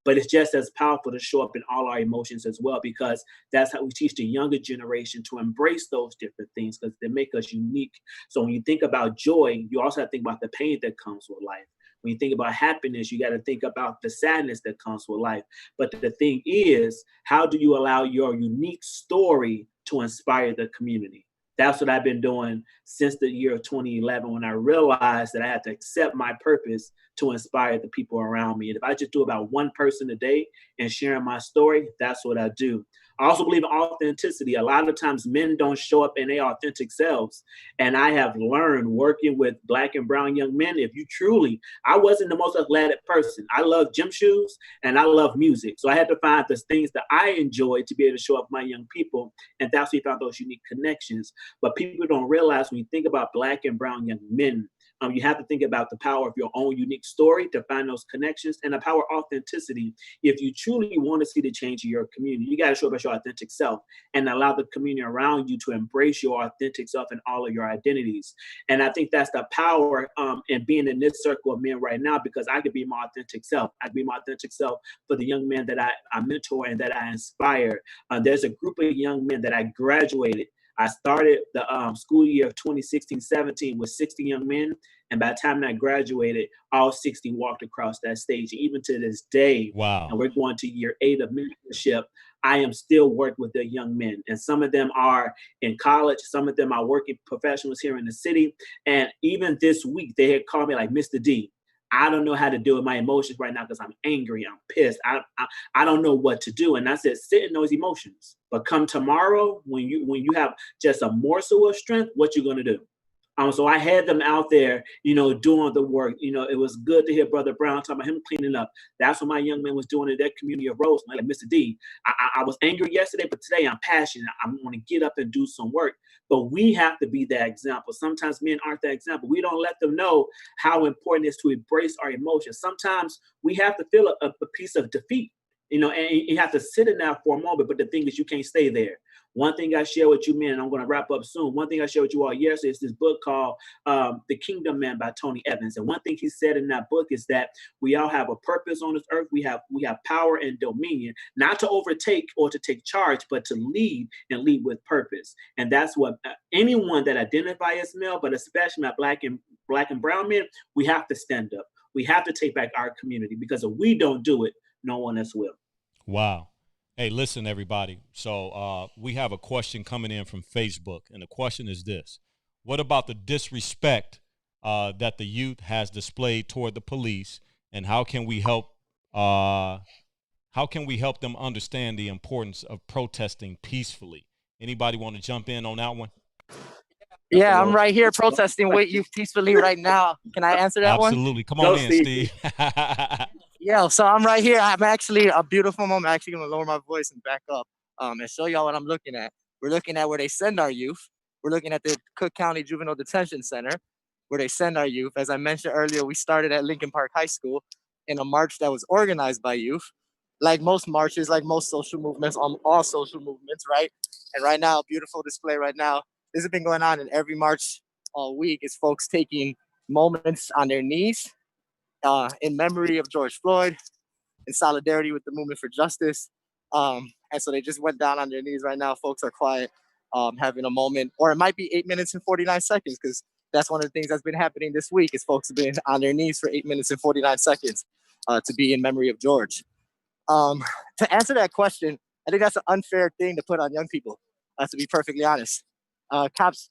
but it's just as powerful to show up in all our emotions as well, because that's how we teach the younger generation to embrace those different things, because they make us unique. So when you think about joy, you also have to think about the pain that comes with life. When you think about happiness, you got to think about the sadness that comes with life. But the thing is, how do you allow your unique story to inspire the community? That's what I've been doing since the year of 2011, when I realized that I had to accept my purpose to inspire the people around me. And if I just do about one person a day and sharing my story, that's what I do. I also believe in authenticity. A lot of times men don't show up in their authentic selves. And I have learned working with Black and brown young men, if you truly, I wasn't the most athletic person. I love gym shoes and I love music. So I had to find the things that I enjoyed to be able to show up my young people. And that's where we found those unique connections. But people don't realize when you think about Black and brown young men, you have to think about the power of your own unique story to find those connections, and the power of authenticity. If you truly want to see the change in your community, you got to show up as your authentic self and allow the community around you to embrace your authentic self and all of your identities. And I think that's the power in being in this circle of men right now, because I could be my authentic self. I could be my authentic self for the young men that I mentor and that I inspire. There's a group of young men that I graduated. I started the school year of 2016-17 with 60 young men. And by the time I graduated, all 60 walked across that stage. Even to this day, Wow. and we're going to year 8 of mentorship, I am still working with the young men. And some of them are in college. Some of them are working professionals here in the city. And even this week, they had called me like, Mr. D, I don't know how to deal with my emotions right now because I'm angry, I'm pissed. I don't know what to do. And I said, sit in those emotions. But come tomorrow, when you have just a morsel of strength, what you gonna do? So I had them out there, doing the work. It was good to hear Brother Brown talking about him cleaning up. That's what my young man was doing in that community of Rose. Like, Mr. D, I was angry yesterday, but today I'm passionate. I want to get up and do some work. But we have to be that example. Sometimes men aren't that example. We don't let them know how important it is to embrace our emotions. Sometimes we have to feel a piece of defeat, and you have to sit in that for a moment. But the thing is, you can't stay there. One thing I share with you, men, and I'm going to wrap up soon. One thing I shared with you all yesterday is this book called The Kingdom Man by Tony Evans. And one thing he said in that book is that we all have a purpose on this earth. We have power and dominion, not to overtake or to take charge, but to lead and lead with purpose. And that's what anyone that identify as male, but especially my black and brown men, we have to stand up. We have to take back our community, because if we don't do it, no one else will. Wow. Hey, listen, everybody. So we have a question coming in from Facebook, and the question is this: what about the disrespect that the youth has displayed toward the police, and how can we help them understand the importance of protesting peacefully? Anybody want to jump in on that one? Yeah, I'm right here protesting with you peacefully right now. Can I answer that one? Absolutely. Come on in, Steve. Yeah, so I'm right here. I'm actually a beautiful moment. I'm actually going to lower my voice and back up and show y'all what I'm looking at. We're looking at where they send our youth. We're looking at the Cook County Juvenile Detention Center, where they send our youth. As I mentioned earlier, we started at Lincoln Park High School in a march that was organized by youth. Like most marches, like most social movements, all social movements, right? And right now, a beautiful display right now. This has been going on in every march all week. Is folks taking moments on their knees in memory of George Floyd, in solidarity with the movement for justice. And so they just went down on their knees right now. Folks are quiet, having a moment, or it might be 8 minutes and 49 seconds, because that's one of the things that's been happening this week is folks have been on their knees for 8 minutes and 49 seconds to be in memory of George. To answer that question, I think that's an unfair thing to put on young people, to be perfectly honest. Cops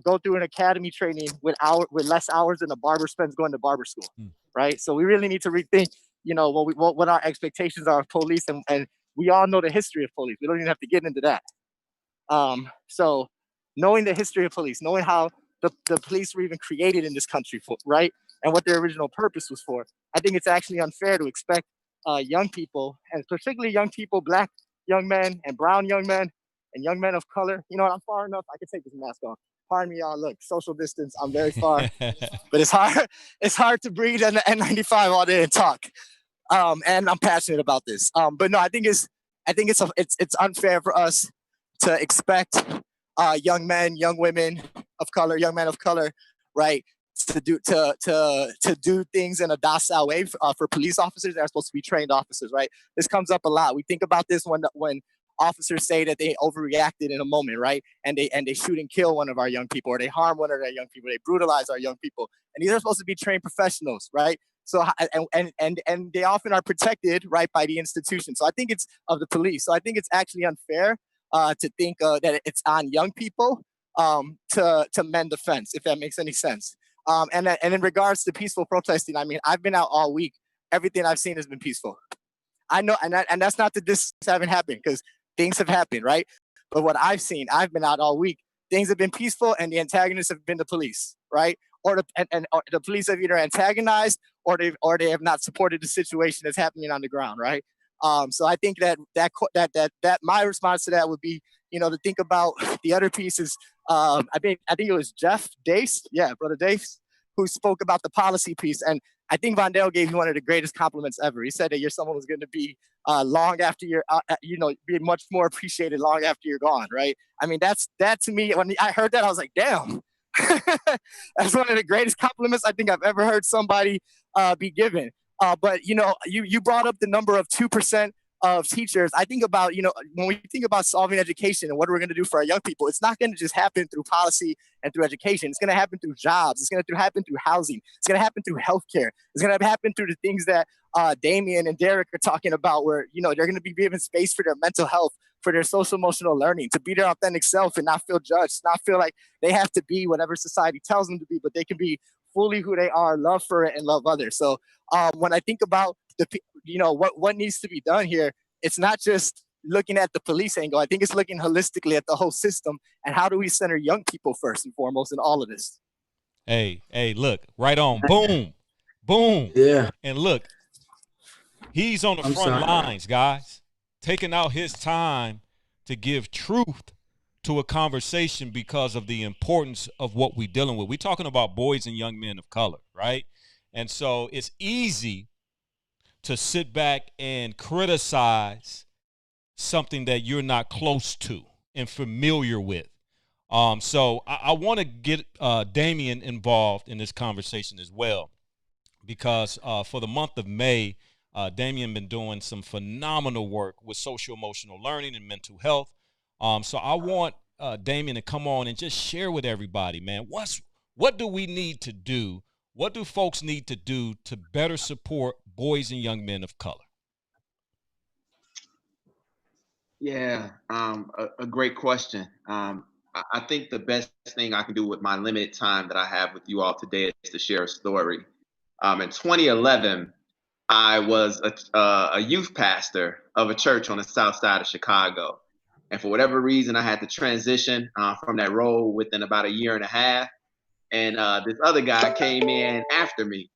go through an academy training with less hours than a barber spends going to barber school, right? So we really need to rethink, what our expectations are of police, and we all know the history of police. We don't even have to get into that. So knowing the history of police, knowing how the police were even created in this country, right? And what their original purpose was for, I think it's actually unfair to expect young people, and particularly young people, Black young men and brown young men and young men of color. You know what? I'm far enough. I can take this mask off. Pardon me, y'all. Look, social distance. I'm very far, but it's hard. It's hard to breathe in the N95 all day and talk. And I'm passionate about this. But no, I think it's unfair for us to expect young men, young women of color, young men of color, right, to do things in a docile way for police officers that are supposed to be trained officers, right? This comes up a lot. We think about this when officers say that they overreacted in a moment, right? And they shoot and kill one of our young people, or they harm one of our young people, they brutalize our young people. And these are supposed to be trained professionals, right? So and they often are protected, right, by the institution. So I think it's of the police. So I think it's actually unfair to think that it's on young people to mend the fence, if that makes any sense. And in regards to peaceful protesting, I mean, I've been out all week. Everything I've seen has been peaceful. I know, and that's not that this haven't happened, because things have happened, right? But what I've seen, I've been out all week. Things have been peaceful, and the antagonists have been the police, right? Or the police have either antagonized or they have not supported the situation that's happening on the ground, right? So I think that my response to that would be, to think about the other pieces. I think it was Jeff Dace, brother Dace, who spoke about the policy piece, and I think Vondale gave you one of the greatest compliments ever. He said that you're someone who's going to be long after you're, be much more appreciated long after you're gone, right? I mean, that to me, when I heard that, I was like, damn. That's one of the greatest compliments I think I've ever heard somebody be given. But you brought up the number of 2% of teachers. I think about, when we think about solving education and what we're going to do for our young people, it's not going to just happen through policy and through education. It's going to happen through jobs. It's going to happen through housing. It's going to happen through healthcare. It's going to happen through the things that Damien and Derek are talking about, where, they're going to be given space for their mental health, for their social emotional learning, to be their authentic self and not feel judged, not feel like they have to be whatever society tells them to be, but they can be fully who they are, love for it and love others. So when I think about what needs to be done here, it's not just looking at the police angle. I think it's looking holistically at the whole system and how do we center young people first and foremost in all of this. Hey, look, right on. Boom, boom. Yeah. And look, he's on the front lines, guys, taking out his time to give truth to a conversation because of the importance of what we're dealing with. We're talking about boys and young men of color, right? And so it's easy to sit back and criticize something that you're not close to and familiar with. So I want to get Damien involved in this conversation as well, because for the month of May, Damien been doing some phenomenal work with social emotional learning and mental health. So I want Damien to come on and just share with everybody, man, what do we need to do? What do folks need to do to better support boys and young men of color? Yeah, a great question. I think the best thing I can do with my limited time that I have with you all today is to share a story. In 2011, I was a youth pastor of a church on the south side of Chicago. And for whatever reason, I had to transition from that role within about a year and a half. And this other guy came in after me.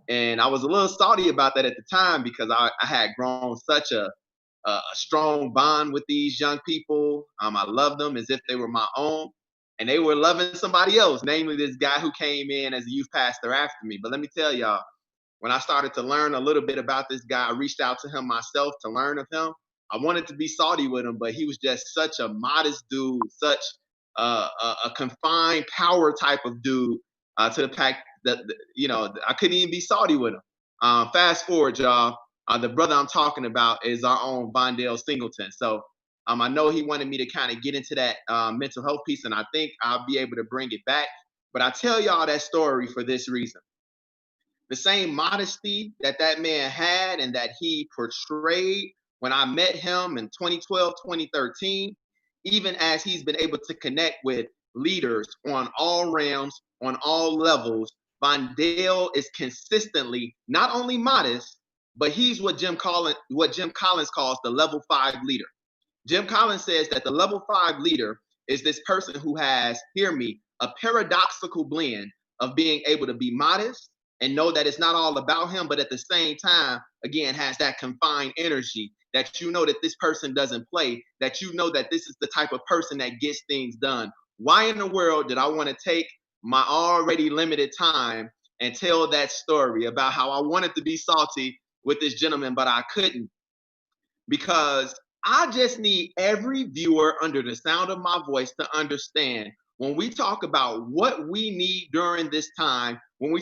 And I was a little salty about that at the time, because I had grown such a strong bond with these young people. I loved them as if they were my own. And they were loving somebody else, namely this guy who came in as a youth pastor after me. But let me tell y'all, when I started to learn a little bit about this guy, I reached out to him myself to learn of him. I wanted to be salty with him, but he was just such a modest dude, such a confined power type of dude, to the fact that, I couldn't even be salty with him. Fast forward, y'all. The brother I'm talking about is our own Vondale Singleton. So I know he wanted me to kind of get into that mental health piece, and I think I'll be able to bring it back. But I tell y'all that story for this reason. The same modesty that man had and that he portrayed when I met him in 2012, 2013, even as he's been able to connect with leaders on all realms, on all levels, Vondale is consistently not only modest, but he's what Jim Collins calls the level 5 leader. Jim Collins says that the level 5 leader is this person who has, hear me, a paradoxical blend of being able to be modest, and know that it's not all about him, but at the same time, again, has that confined energy that you know that this person doesn't play, that you know that this is the type of person that gets things done. Why in the world did I want to take my already limited time and tell that story about how I wanted to be salty with this gentleman, but I couldn't? Because I just need every viewer under the sound of my voice to understand when we talk about what we need during this time, when we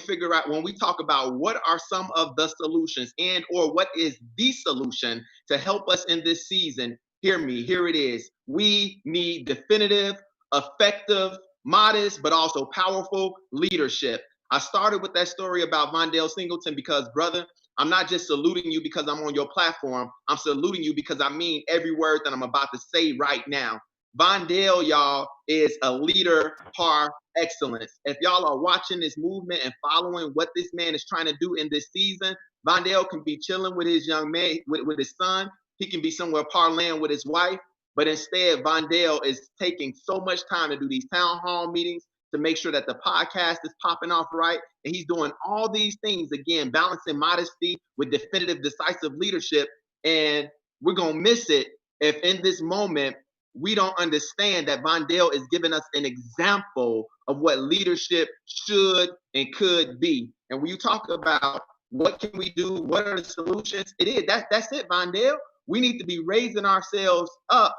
talk about what are some of the solutions and or what is the solution to help us in this season, hear me, here it is. We need definitive, effective, modest, but also powerful leadership. I started with that story about Vondale Singleton because, brother, I'm not just saluting you because I'm on your platform. I'm saluting you because I mean every word that I'm about to say right now. Vondale, y'all, is a leader par excellence. If y'all are watching this movement and following what this man is trying to do in this season, Vondale can be chilling with his young man, with his son. He can be somewhere parlaying with his wife. But instead, Vondale is taking so much time to do these town hall meetings, to make sure that the podcast is popping off right. And he's doing all these things, again, balancing modesty with definitive, decisive leadership. And we're going to miss it if in this moment we don't understand that Vondale is giving us an example of what leadership should and could be. And when you talk about what can we do, what are the solutions, that's it, Vondale. We need to be raising ourselves up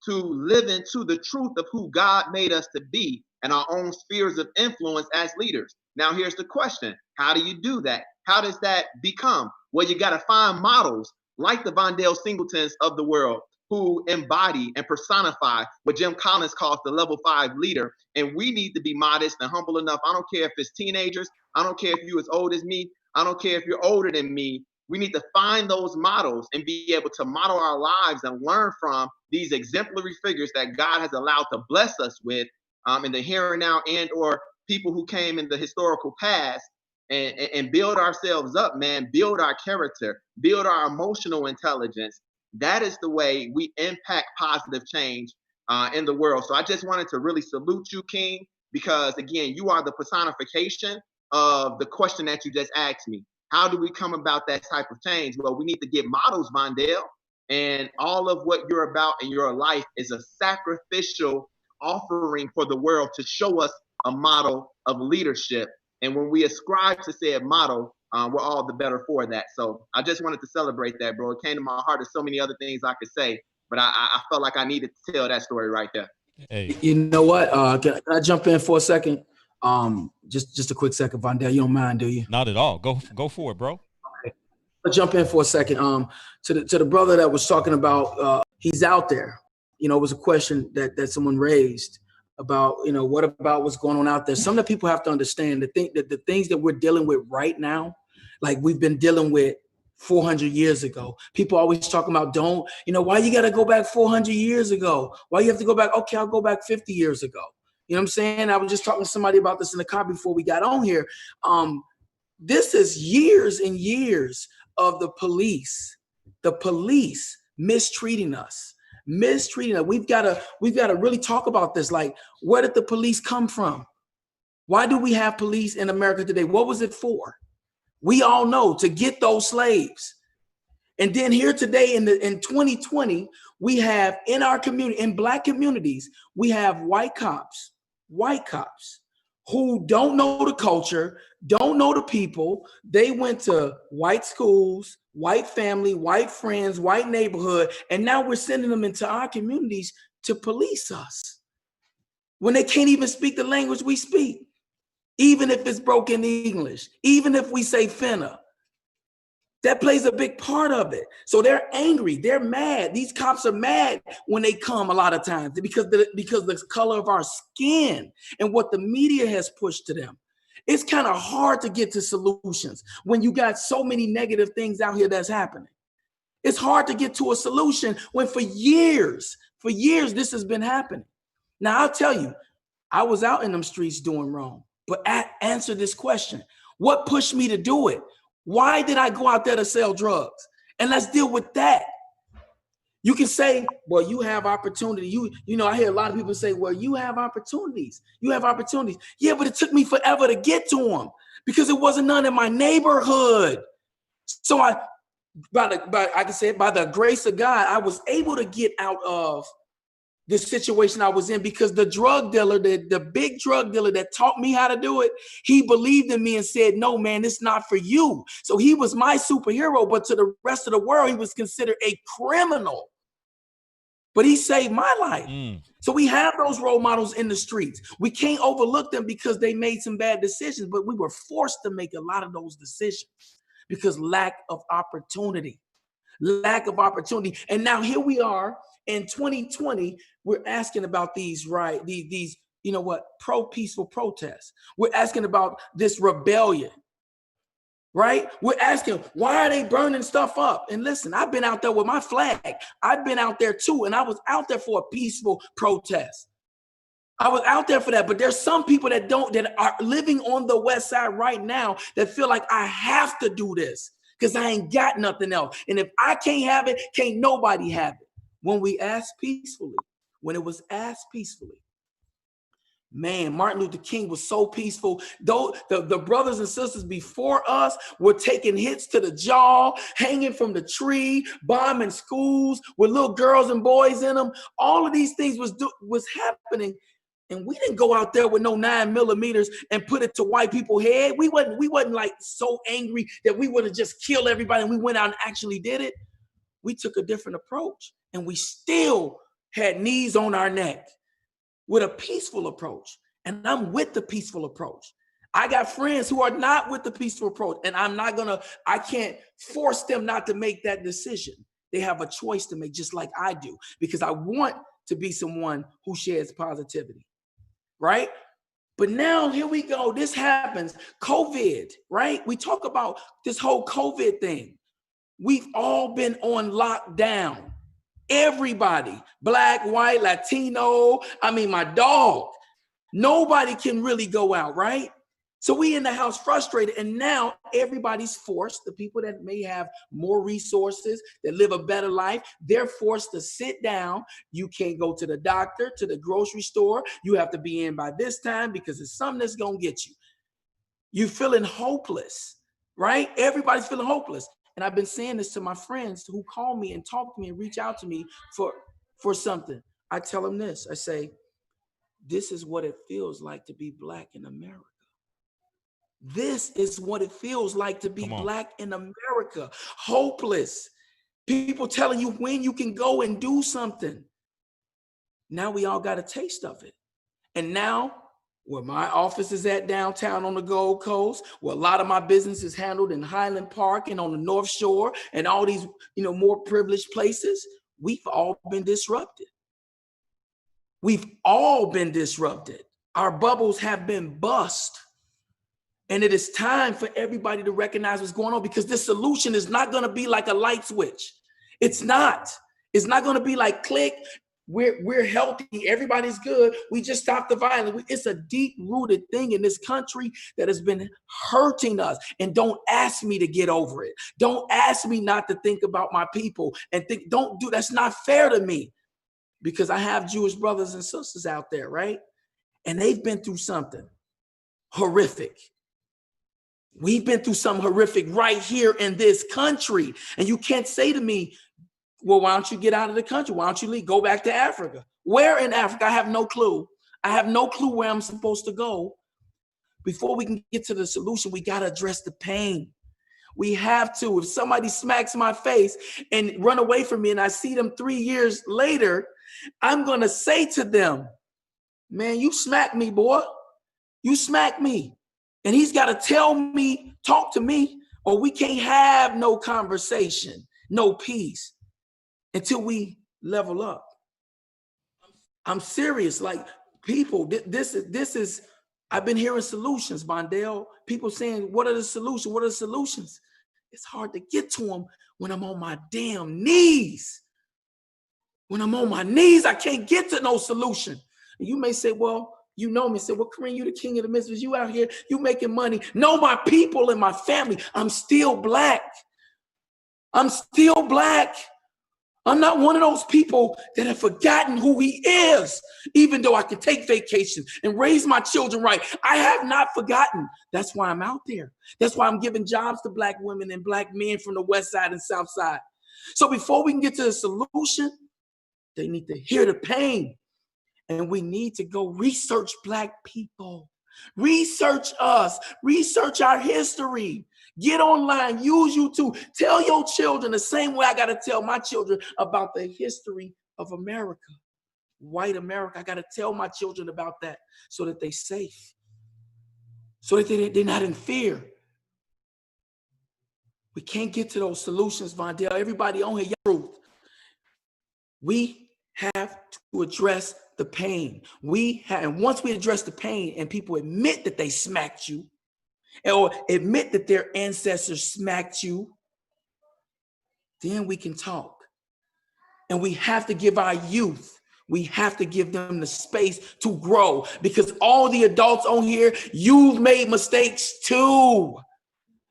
to live into the truth of who God made us to be and our own spheres of influence as leaders. Now, here's the question. How do you do that? How does that become? Well, you got to find models like the Vondale Singletons of the world who embody and personify what Jim Collins calls the level 5 leader. And we need to be modest and humble enough. I don't care if it's teenagers. I don't care if you're as old as me. I don't care if you're older than me. We need to find those models and be able to model our lives and learn from these exemplary figures that God has allowed to bless us with in the here and now, and or people who came in the historical past, and build ourselves up, man, build our character, build our emotional intelligence. That is the way we impact positive change in the world. So I just wanted to really salute you, King, because again, you are the personification of the question that you just asked me. How do we come about that type of change? Well, we need to get models, Vondale, and all of what you're about in your life is a sacrificial offering for the world to show us a model of leadership. And when we ascribe to said model, we're all the better for that. So I just wanted to celebrate that, bro. It came to my heart. There's so many other things I could say, but I felt like I needed to tell that story right there. Hey, You know what? Can I jump in for a second? Just a quick second, Vondale. You don't mind, do you? not at all. Go for it, bro. I'll jump in for a second. To the brother that was talking about, he's out there. You know, it was a question that someone raised about, you know, what about what's going on out there? Some of the people have to understand the things that we're dealing with right now, like we've been dealing with 400 years ago. People always talking about, why you got to go back 400 years ago? Why you have to go back? Okay, I'll go back 50 years ago. You know what I'm saying? I was just talking to somebody about this in the car before we got on here. This is years and years of the police mistreating us. We've got to really talk about this. Like, where did the police come from? Why do we have police in America today? What was it for? We all know, to get those slaves. And then here today in 2020, we have in our community, in Black communities, we have white cops who don't know the culture, don't know the people. They went to white schools, white family, white friends, white neighborhood, and now we're sending them into our communities to police us when they can't even speak the language we speak, even if it's broken English, even if we say finna. That plays a big part of it. So they're angry, they're mad. These cops are mad when they come a lot of times because the color of our skin and what the media has pushed to them. It's kind of hard to get to solutions when you got so many negative things out here that's happening. It's hard to get to a solution when for years this has been happening. Now I'll tell you, I was out in them streets doing wrong, but answer this question. What pushed me to do it? Why did I go out there to sell drugs? And let's deal with that. You can say, well, you have opportunity. You know, I hear a lot of people say, well, you have opportunities. You have opportunities. Yeah, but it took me forever to get to them. because it wasn't none in my neighborhood. So I can say by the grace of God, I was able to get out of the situation I was in because the drug dealer, the big drug dealer that taught me how to do it, he believed in me and said, no, man, it's not for you. So he was my superhero, but to the rest of the world, he was considered a criminal. But he saved my life. So we have those role models in the streets. We can't overlook them because they made some bad decisions, but we were forced to make a lot of those decisions because lack of opportunity. And now here we are in 2020, we're asking about these, right? These, you know what, peaceful protests. We're asking about this rebellion, right? We're asking, why are they burning stuff up? And listen, I've been out there with my flag. I've been out there too. And I was out there for a peaceful protest. I was out there for that, but there's some people that are living on the West Side right now that feel like I have to do this because I ain't got nothing else. And if I can't have it, can't nobody have it. When we asked peacefully, when it was asked peacefully, man, Martin Luther King was so peaceful. Though the brothers and sisters before us were taking hits to the jaw, hanging from the tree, bombing schools with little girls and boys in them. All of these things was happening. And we didn't go out there with no 9mm and put it to white people's head. We wasn't like so angry that we would have just killed everybody and we went out and actually did it. We took a different approach and we still had knees on our neck with a peaceful approach. And I'm with the peaceful approach. I got friends who are not with the peaceful approach and I can't force them not to make that decision. They have a choice to make just like I do because I want to be someone who shares positivity. Right? But now here we go. This happens. COVID, right? We talk about this whole COVID thing. We've all been on lockdown. Everybody, Black, white, Latino, my dog. Nobody can really go out, right? So we in the house frustrated, and now everybody's forced, the people that may have more resources, that live a better life, they're forced to sit down. You can't go to the doctor, to the grocery store. You have to be in by this time because it's something that's going to get you. You're feeling hopeless, right? Everybody's feeling hopeless. And I've been saying this to my friends who call me and talk to me and reach out to me for something. I tell them this. I say, this is what it feels like to be Black in America. This is what it feels like to be Black in America. Hopeless. People telling you when you can go and do something. Now we all got a taste of it. And now where my office is at downtown on the Gold Coast, where a lot of my business is handled in Highland Park and on the North Shore and all these, more privileged places, we've all been disrupted. We've all been disrupted. Our bubbles have been bust. And it is time for everybody to recognize what's going on because this solution is not going to be like a light switch. It's not. It's not going to be like click. We're healthy. Everybody's good. We just stopped the violence. It's a deep-rooted thing in this country that has been hurting us. And don't ask me to get over it. Don't ask me not to think about my people and that's not fair to me because I have Jewish brothers and sisters out there, right? And they've been through something horrific. We've been through something horrific right here in this country. And you can't say to me, well, why don't you get out of the country? Why don't you leave? Go back to Africa. Where in Africa? I have no clue. I have no clue where I'm supposed to go. Before we can get to the solution, we got to address the pain. We have to. If somebody smacks my face and run away from me and I see them 3 years later, I'm going to say to them, man, you smacked me, boy. You smacked me. And he's got to tell me, talk to me, or we can't have no conversation, no peace until we level up. I'm serious. Like people, this is, I've been hearing solutions, Bondale. People saying, what are the solutions? What are the solutions? It's hard to get to them when I'm on my damn knees. When I'm on my knees, I can't get to no solution. And you may say, well, you know me, say, well, Kareem, you the king of the mitzvahs. You out here, you making money. Know my people and my family. I'm still Black. I'm still Black. I'm not one of those people that have forgotten who he is, even though I can take vacations and raise my children right. I have not forgotten. That's why I'm out there. That's why I'm giving jobs to Black women and Black men from the West Side and South Side. So before we can get to the solution, they need to hear the pain. And we need to go research Black people. Research us. Research our history. Get online. Use YouTube. Tell your children the same way I got to tell my children about the history of America. White America. I got to tell my children about that so that they're safe. So that they're not in fear. We can't get to those solutions, Vondell. Everybody on here, truth. We have to address the pain. And once we address the pain and people admit that they smacked you, or admit that their ancestors smacked you, then we can talk. And we have to give our youth, we have to give them the space to grow, because all the adults on here, you've made mistakes too.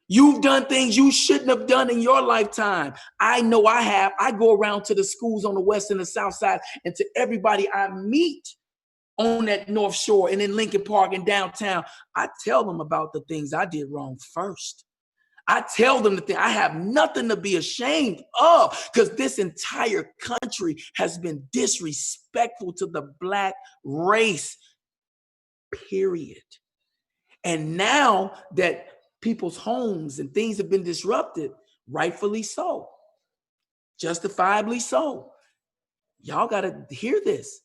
You've done things you shouldn't have done in your lifetime. I know I have. I go around to the schools on the West and the South Side, and to everybody I meet on that North Shore and in Lincoln Park and downtown, I tell them about the things I did wrong first. I tell them that I have nothing to be ashamed of, because this entire country has been disrespectful to the Black race, period. And now that people's homes and things have been disrupted, rightfully so, justifiably so, y'all got to hear this.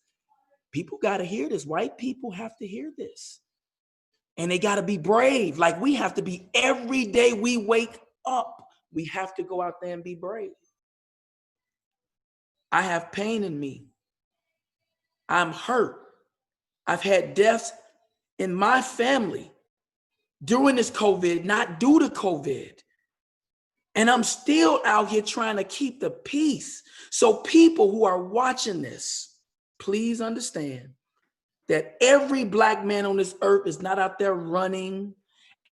People got to hear this. White people have to hear this. And they got to be brave. Like we have to be every day we wake up. We have to go out there and be brave. I have pain in me. I'm hurt. I've had deaths in my family during this COVID, not due to COVID. And I'm still out here trying to keep the peace. So people who are watching this, please understand that every Black man on this earth is not out there running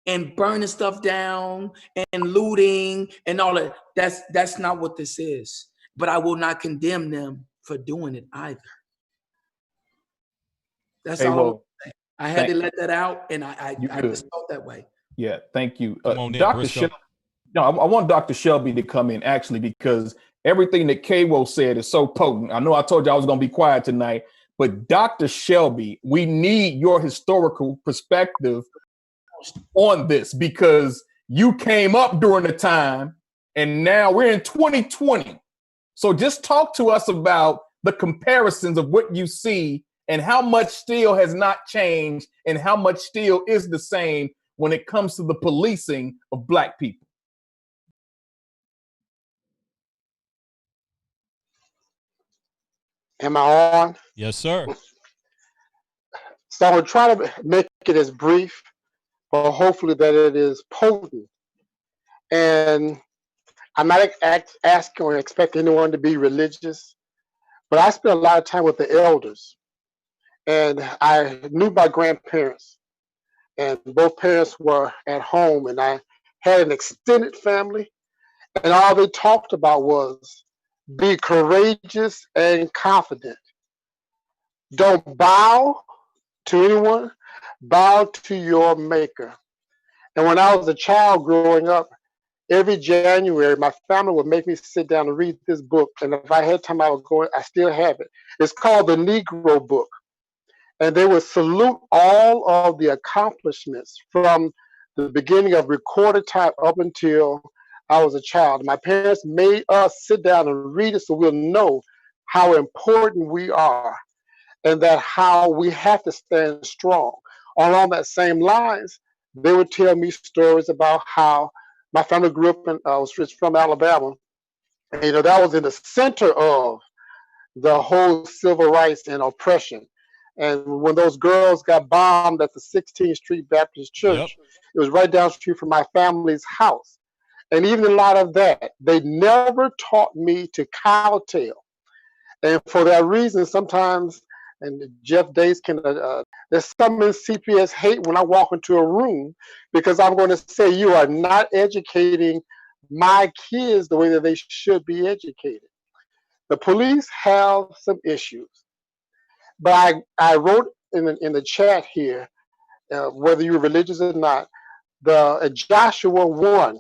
and burning stuff down and looting and all that. That's not what this is. But I will not condemn them for doing it either. That's all. I had to let that out, and I just felt that way. Yeah, thank you. Dr. Shelby. No, I want Dr. Shelby to come in, actually, because everything that K-Wo said is so potent. I know I told you I was going to be quiet tonight, but Dr. Shelby, we need your historical perspective on this, because you came up during the time and now we're in 2020. So just talk to us about the comparisons of what you see and how much still has not changed and how much still is the same when it comes to the policing of Black people. Am I on? Yes, sir. So I'm going to try to make it as brief, but hopefully that it is potent. And I'm not asking or expecting anyone to be religious, but I spent a lot of time with the elders. And I knew my grandparents, and both parents were at home, and I had an extended family, and all they talked about was be courageous and confident. Don't bow to anyone, bow to your maker. And when I was a child growing up, every January, my family would make me sit down and read this book. And if I had time, I would go, I still have it. It's called The Negro Book. And they would salute all of the accomplishments from the beginning of recorded time up until I was a child. My parents made us sit down and read it so we'll know how important we are and that how we have to stand strong. Along that same lines, they would tell me stories about how my family grew up in, was from Alabama. And, you know, that was in the center of the whole civil rights and oppression. And when those girls got bombed at the 16th Street Baptist Church, it was right down the street from my family's house. And even in light of that, they never taught me to kowtow. And for that reason, sometimes, and Jeff Days can, there's some in CPS hate when I walk into a room, because I'm going to say you are not educating my kids the way that they should be educated. The police have some issues, but I wrote in the chat here, whether you're religious or not, the Joshua 1,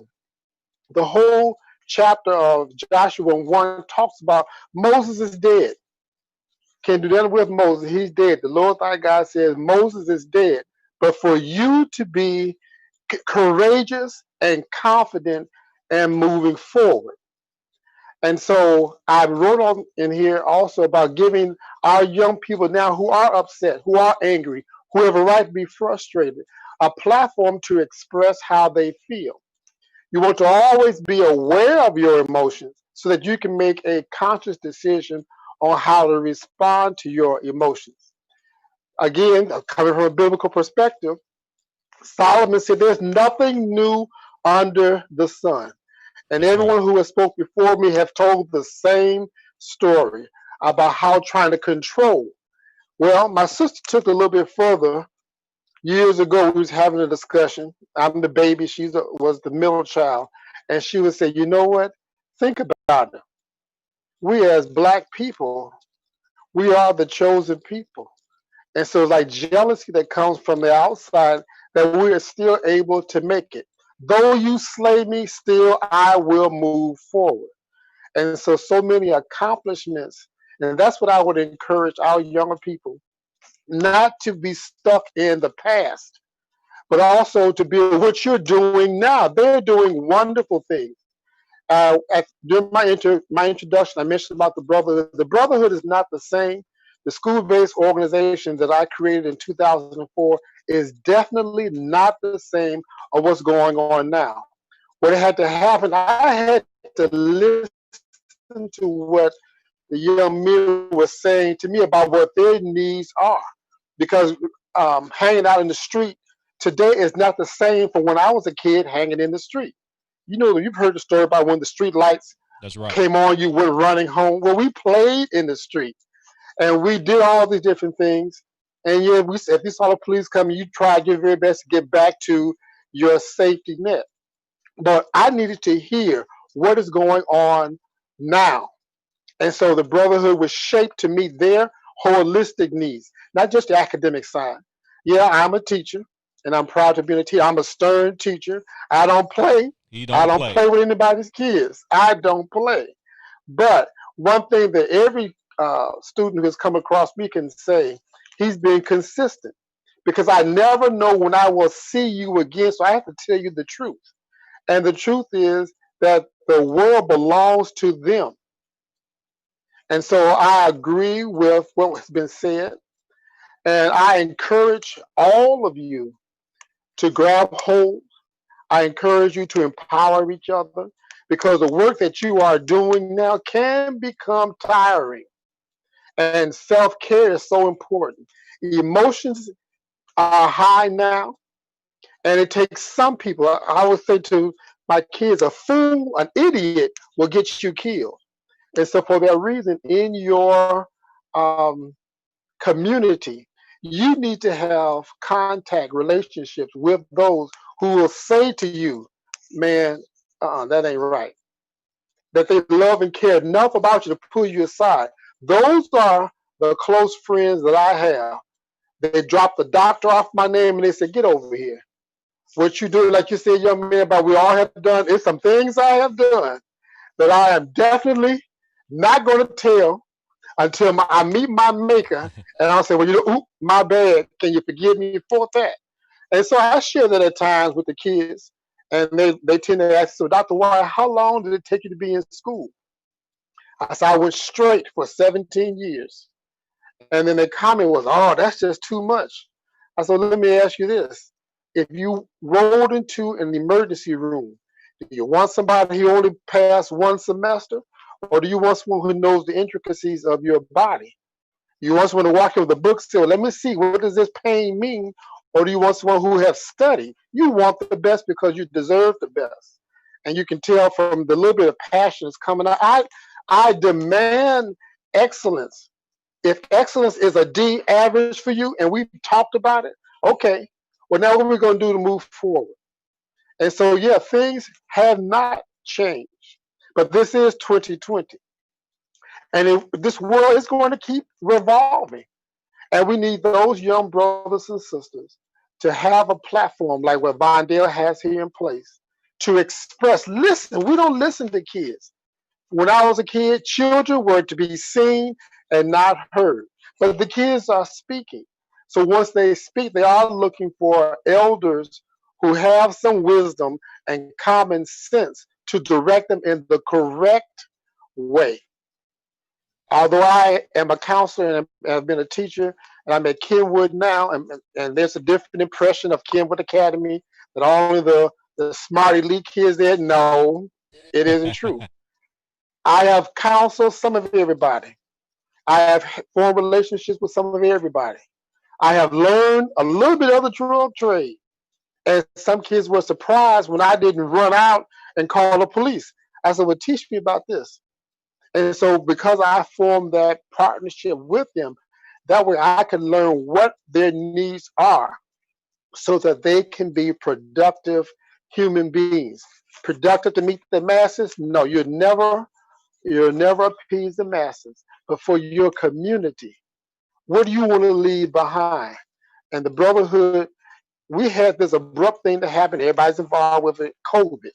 the whole chapter of Joshua 1 talks about Moses is dead. Can't do nothing with Moses. He's dead. The Lord thy God says Moses is dead. But for you to be courageous and confident and moving forward. And so I wrote on in here also about giving our young people now who are upset, who are angry, who have a right to be frustrated, a platform to express how they feel. You want to always be aware of your emotions so that you can make a conscious decision on how to respond to your emotions. Again, coming from a biblical perspective, Solomon said there's nothing new under the sun. And That's everyone right. who has spoke before me have told the same story about how trying to control. Well, my sister took it a little bit further. Years ago, we was having a discussion. I'm the baby. Was the middle child. And she would say, you know what? Think about it. We as black people, we are the chosen people. And so it's like jealousy that comes from the outside that we are still able to make it. Though you slay me, still I will move forward. And so many accomplishments. And that's what I would encourage our younger people, not to be stuck in the past, but also to be what you're doing now. They're doing wonderful things. During my introduction, I mentioned about the brotherhood. The brotherhood is not the same. The school-based organization that I created in 2004 is definitely not the same of what's going on now. What had to happen, I had to listen to what the young men were saying to me about what their needs are. Because hanging out in the street today is not the same from when I was a kid hanging in the street. You know, you've heard the story about when the street lights That's right. came on, you went running home. Well, we played in the street and we did all these different things. And yeah, if you saw the police coming, you tried your very best to get back to your safety net. But I needed to hear what is going on now. And so the brotherhood was shaped to meet their holistic needs, not just the academic side. Yeah, I'm a teacher and I'm proud to be a teacher. I'm a stern teacher. I don't play. He I don't don't play. play with anybody's kids. I don't play. But one thing that every student who has come across me can say, he's been consistent because I never know when I will see you again. So I have to tell you the truth. And the truth is that the world belongs to them. And so I agree with what has been said. And I encourage all of you to grab hold. I encourage you to empower each other because the work that you are doing now can become tiring. And self-care is so important. Emotions are high now, and it takes some people. I would say to my kids, a fool, an idiot will get you killed. And so for that reason, in your community, you need to have contact relationships with those who will say to you, man, that ain't right. That they love and care enough about you to pull you aside. Those are the close friends that I have. They dropped the doctor off my name and they said, get over here. What you do, like you said, young man, but we all have done, it's some things I have done that I am definitely not going to tell until I meet my maker, and I'll say, well, oop, my bad. Can you forgive me for that? And so I share that at times with the kids, and they tend to ask, so Dr. White, how long did it take you to be in school? I said, I went straight for 17 years. And then the comment was, oh, that's just too much. I said, let me ask you this. If you rolled into an emergency room, do you want somebody who only passed one semester? Or do you want someone who knows the intricacies of your body? You want someone to walk in with a book and say, well, let me see, what does this pain mean? Or do you want someone who has studied? You want the best because you deserve the best. And you can tell from the little bit of passion that's coming out. I demand excellence. If excellence is a D average for you, and we've talked about it, okay, well, now what are we going to do to move forward? And so, yeah, things have not changed. But this is 2020. And this world is going to keep revolving. And we need those young brothers and sisters to have a platform like what Vondale has here in place to express. Listen, we don't listen to kids. When I was a kid, children were to be seen and not heard. But the kids are speaking. So once they speak, they are looking for elders who have some wisdom and common sense to direct them in the correct way. Although I am a counselor and have been a teacher, and I'm at Kenwood now, and there's a different impression of Kenwood Academy that only the smart elite kids there. No, it isn't true. I have counseled some of everybody. I have formed relationships with some of everybody. I have learned a little bit of the drug trade. And some kids were surprised when I didn't run out and call the police. I said, well, teach me about this. And so because I formed that partnership with them, that way I can learn what their needs are so that they can be productive human beings. Productive to meet the masses? No, you'll never appease the masses. But for your community, what do you want to leave behind? And the brotherhood, we had this abrupt thing to happen. Everybody's involved with it, COVID.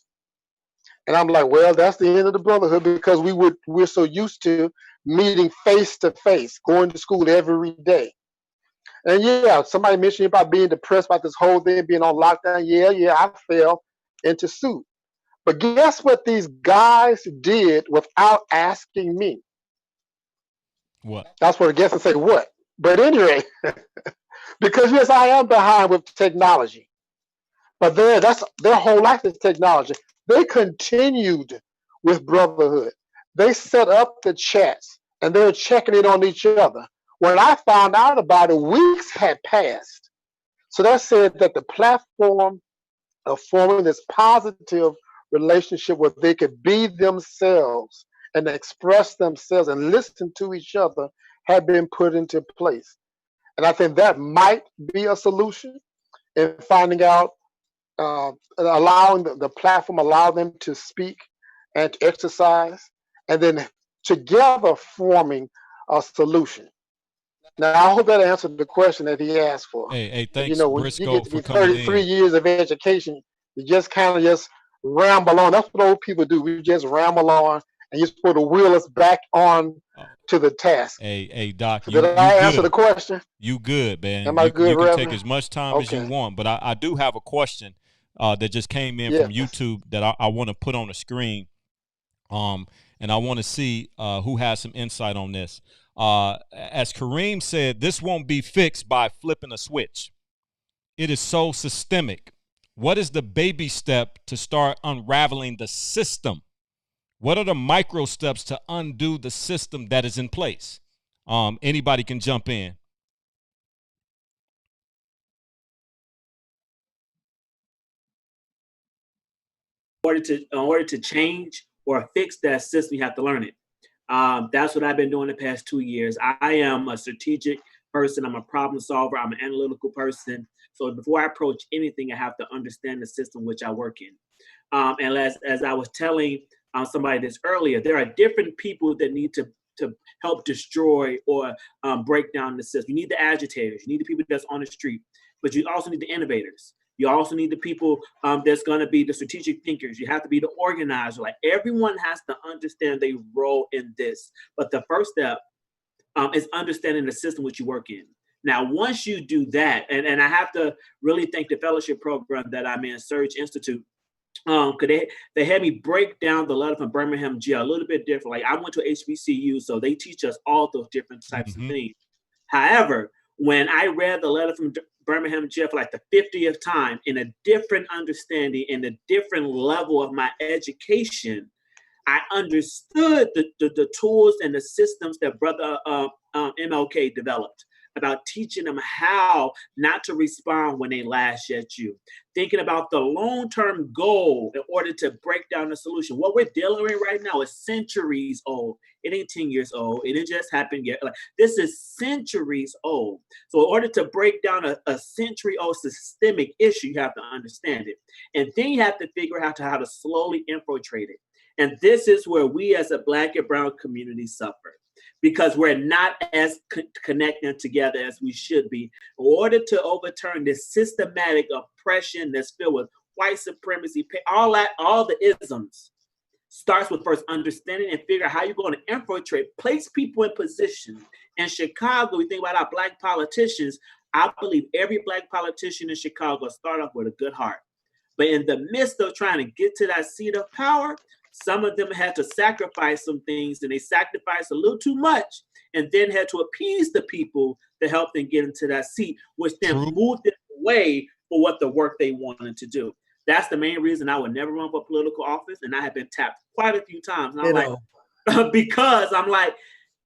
And I'm like, well, that's the end of the brotherhood because we're so used to meeting face to face, going to school every day. And yeah, somebody mentioned about being depressed about this whole thing, being on lockdown. Yeah, I fell into suit. But guess what these guys did without asking me? What? That's what I guess and say what. But anyway, because yes, I am behind with technology. But that's their whole life is technology. They continued with brotherhood. They set up the chats and they were checking in on each other. When I found out about it, weeks had passed. So that said that the platform of forming this positive relationship where they could be themselves and express themselves and listen to each other had been put into place. And I think that might be a solution in finding out, allowing the platform, allow them to speak and to exercise, and then together forming a solution. Now, I hope that answered the question that he asked for. Hey, You thanks, know, when you Briscoe, get to for be coming 33 in. years of education, you just kind of just ramble on. That's what old people do. We just ramble on, and you're supposed to wheel us back on to the task. Hey, Doc, So you did I answer good. the question? You good, man. Am I good, You can take Reverend? as much time as you Okay. want, but I do have a question that just came in from Yes. YouTube that I want to put on the screen. And I want to see who has some insight on this. As Kareem said, this won't be fixed by flipping a switch. It is so systemic. What is the baby step to start unraveling the system? What are the micro steps to undo the system that is in place? Anybody can jump in. In order to change or fix that system, you have to learn it. That's what I've been doing the past 2 years. I am a strategic person. I'm a problem solver. I'm an analytical person. So before I approach anything, I have to understand the system which I work in. And as I was telling somebody this earlier, there are different people that need to help destroy or break down the system. You need the agitators. You need the people that's on the street. But you also need the innovators. You also need the people that's going to be the strategic thinkers. You have to be the organizer. Like everyone has to understand their role in this. But the first step is understanding the system which you work in. Now, once you do that, and I have to really thank the fellowship program that I'm in, Surge Institute, because they had me break down the letter from Birmingham jail a little bit different. Like I went to HBCU, so they teach us all those different types of things. However, when I read the letter from Birmingham jail for like the 50th time in a different understanding, in a different level of my education, I understood the tools and the systems that Brother MLK developed about teaching them how not to respond when they lash at you. Thinking about the long-term goal in order to break down the solution. What we're dealing with right now is centuries old. It ain't 10 years old. It didn't just happen yet. Like, this is centuries old. So in order to break down a century-old systemic issue, you have to understand it. And then you have to figure out how to slowly infiltrate it. And this is where we as a Black and brown community suffer. because we're not as connected together as we should be. In order to overturn this systematic oppression that's filled with white supremacy, all the isms, starts with first understanding and figure out how you're going to infiltrate, place people in position. In Chicago, we think about our Black politicians. I believe every Black politician in Chicago start off with a good heart. But in the midst of trying to get to that seat of power, some of them had to sacrifice some things, and they sacrificed a little too much, and then had to appease the people to help them get into that seat, which then moved them away for what the work they wanted to do. That's the main reason I would never run for political office, and I have been tapped quite a few times. And I'm like, because I'm like,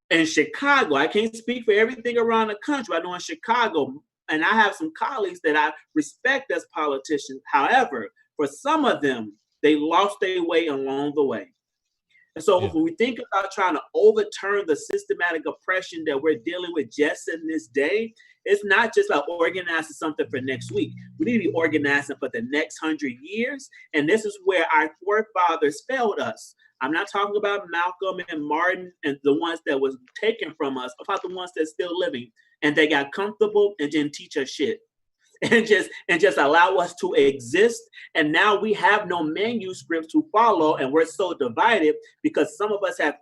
in Chicago, I can't speak for everything around the country. I know in Chicago, and I have some colleagues that I respect as politicians. However, for some of them, they lost their way along the way. And so when we think about trying to overturn the systematic oppression that we're dealing with just in this day, it's not just like organizing something for next week. We need to be organizing for the next 100 years. And this is where our forefathers failed us. I'm not talking about Malcolm and Martin and the ones that was taken from us, about the ones that's still living. And they got comfortable and didn't teach us shit. And just allow us to exist. And now we have no manuscripts to follow, and we're so divided because some of us have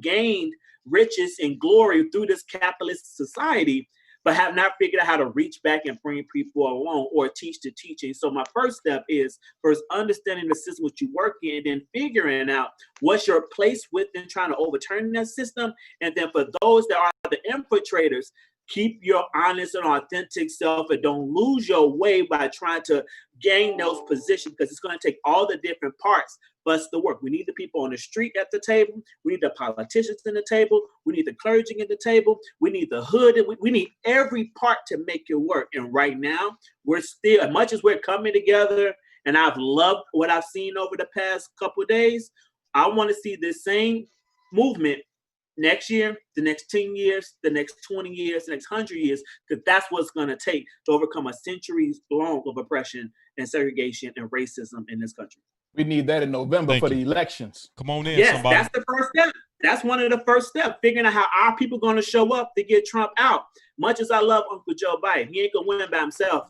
gained riches and glory through this capitalist society, but have not figured out how to reach back and bring people along or teach the teaching. So my first step is first understanding the system which you work in, then figuring out what's your place within trying to overturn that system. And then for those that are the infiltrators, keep your honest and authentic self and don't lose your way by trying to gain those positions, because it's going to take all the different parts for us to work. We need the people on the street at the table. We need the politicians in the table. We need the clergy at the table. We need the hood. We need every part to make it work. And right now, we're still, as much as we're coming together, and I've loved what I've seen over the past couple of days, I want to see this same movement next year, the next 10 years, the next 20 years, the next 100 years, because that's what's going to take to overcome a centuries long of oppression and segregation and racism in this country. We need that in November for the elections. Come on in, yes, somebody. That's the first step. That's one of the first steps, figuring out how our people going to show up to get Trump out. Much as I love Uncle Joe Biden, he ain't going to win by himself.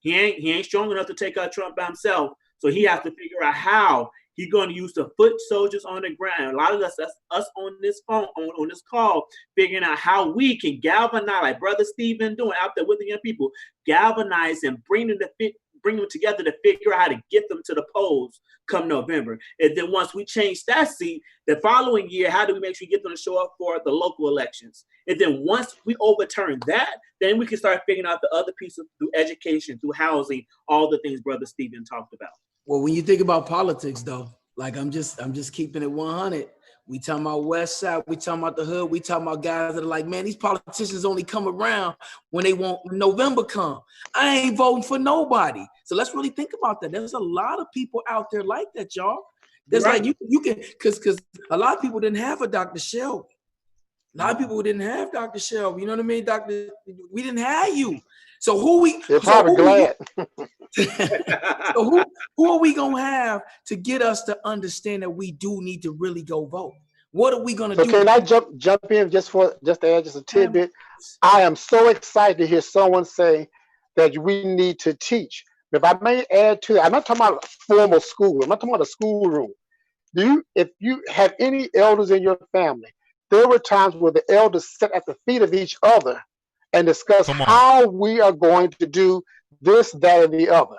He ain't strong enough to take out Trump by himself. So he has to figure out how he's going to use the foot soldiers on the ground. A lot of us on this phone, on this call, figuring out how we can galvanize, like Brother Stephen doing out there with the young people, galvanize and bring them together to figure out how to get them to the polls come November. And then once we change that seat, the following year, how do we make sure we get them to show up for the local elections? And then once we overturn that, then we can start figuring out the other pieces through education, through housing, all the things Brother Stephen talked about. Well, when you think about politics, though, like I'm just keeping it 100. We talking about West Side, we talking about the hood, we talking about guys that are like, man, these politicians only come around when when November come. I ain't voting for nobody. So let's really think about that. There's a lot of people out there like that, y'all. There's right. Like you can, because a lot of people didn't have a Dr. Shelby. A lot of people didn't have Dr. Shelby. You know what I mean, Doctor? We didn't have you. So They're probably glad. So who are we gonna have to get us to understand that we do need to really go vote? What are we gonna do? Can I jump in just to add just a tidbit? I am so excited to hear someone say that we need to teach. If I may add to that, I'm not talking about formal school. I'm not talking about a schoolroom. If you have any elders in your family, there were times where the elders sat at the feet of each other and discuss how we are going to do this, that, and the other.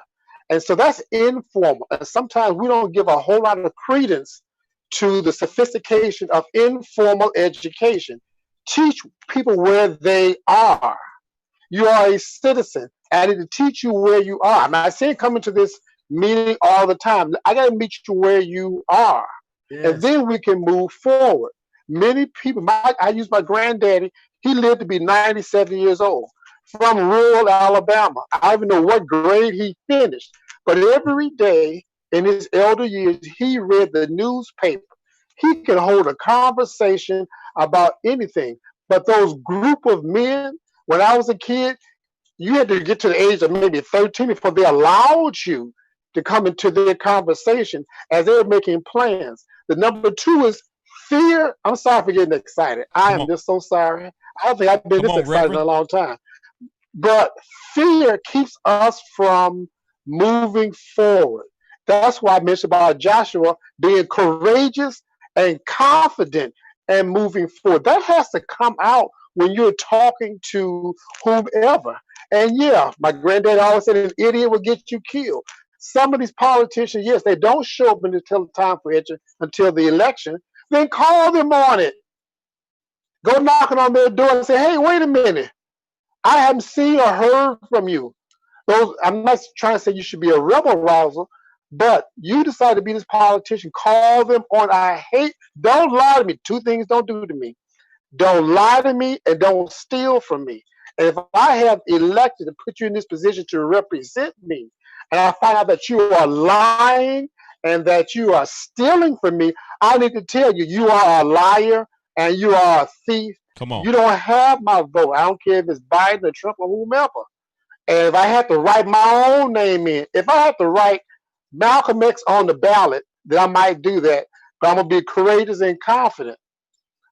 And so that's informal. And sometimes we don't give a whole lot of credence to the sophistication of informal education. Teach people where they are. You are a citizen. I need to teach you where you are. I'm not saying come into this meeting all the time. I got to meet you where you are. Yes. And then we can move forward. Many people, I use my granddaddy. He lived to be 97 years old from rural Alabama. I don't even know what grade he finished, but every day in his elder years, he read the newspaper. He could hold a conversation about anything. But those group of men, when I was a kid, you had to get to the age of maybe 13 before they allowed you to come into their conversation as they were making plans. The number two is Fear, I'm sorry for getting excited. I Come am on, just so sorry. I don't think I've been come this on, excited in a Reverend. long time. But fear keeps us from moving forward. That's why I mentioned about Joshua being courageous and confident and moving forward. That has to come out when you're talking to whomever. And yeah, my granddad always said an idiot will get you killed. Some of these politicians, yes, they don't show up until the time for it, until the election. Then call them on it. Go knocking on their door and say, hey, wait a minute. I haven't seen or heard from you. Those, I'm not trying to say you should be a rebel rouser, but you decide to be this politician. Call them on. Don't lie to me. Two things don't do to me. Don't lie to me and don't steal from me. And if I have elected to put you in this position to represent me, and I find out that you are lying and that you are stealing from me, I need to tell you, you are a liar and you are a thief. Come on. You don't have my vote. I don't care if it's Biden or Trump or whomever. And if I have to write my own name in, if I have to write Malcolm X on the ballot, then I might do that. But I'm gonna be courageous and confident.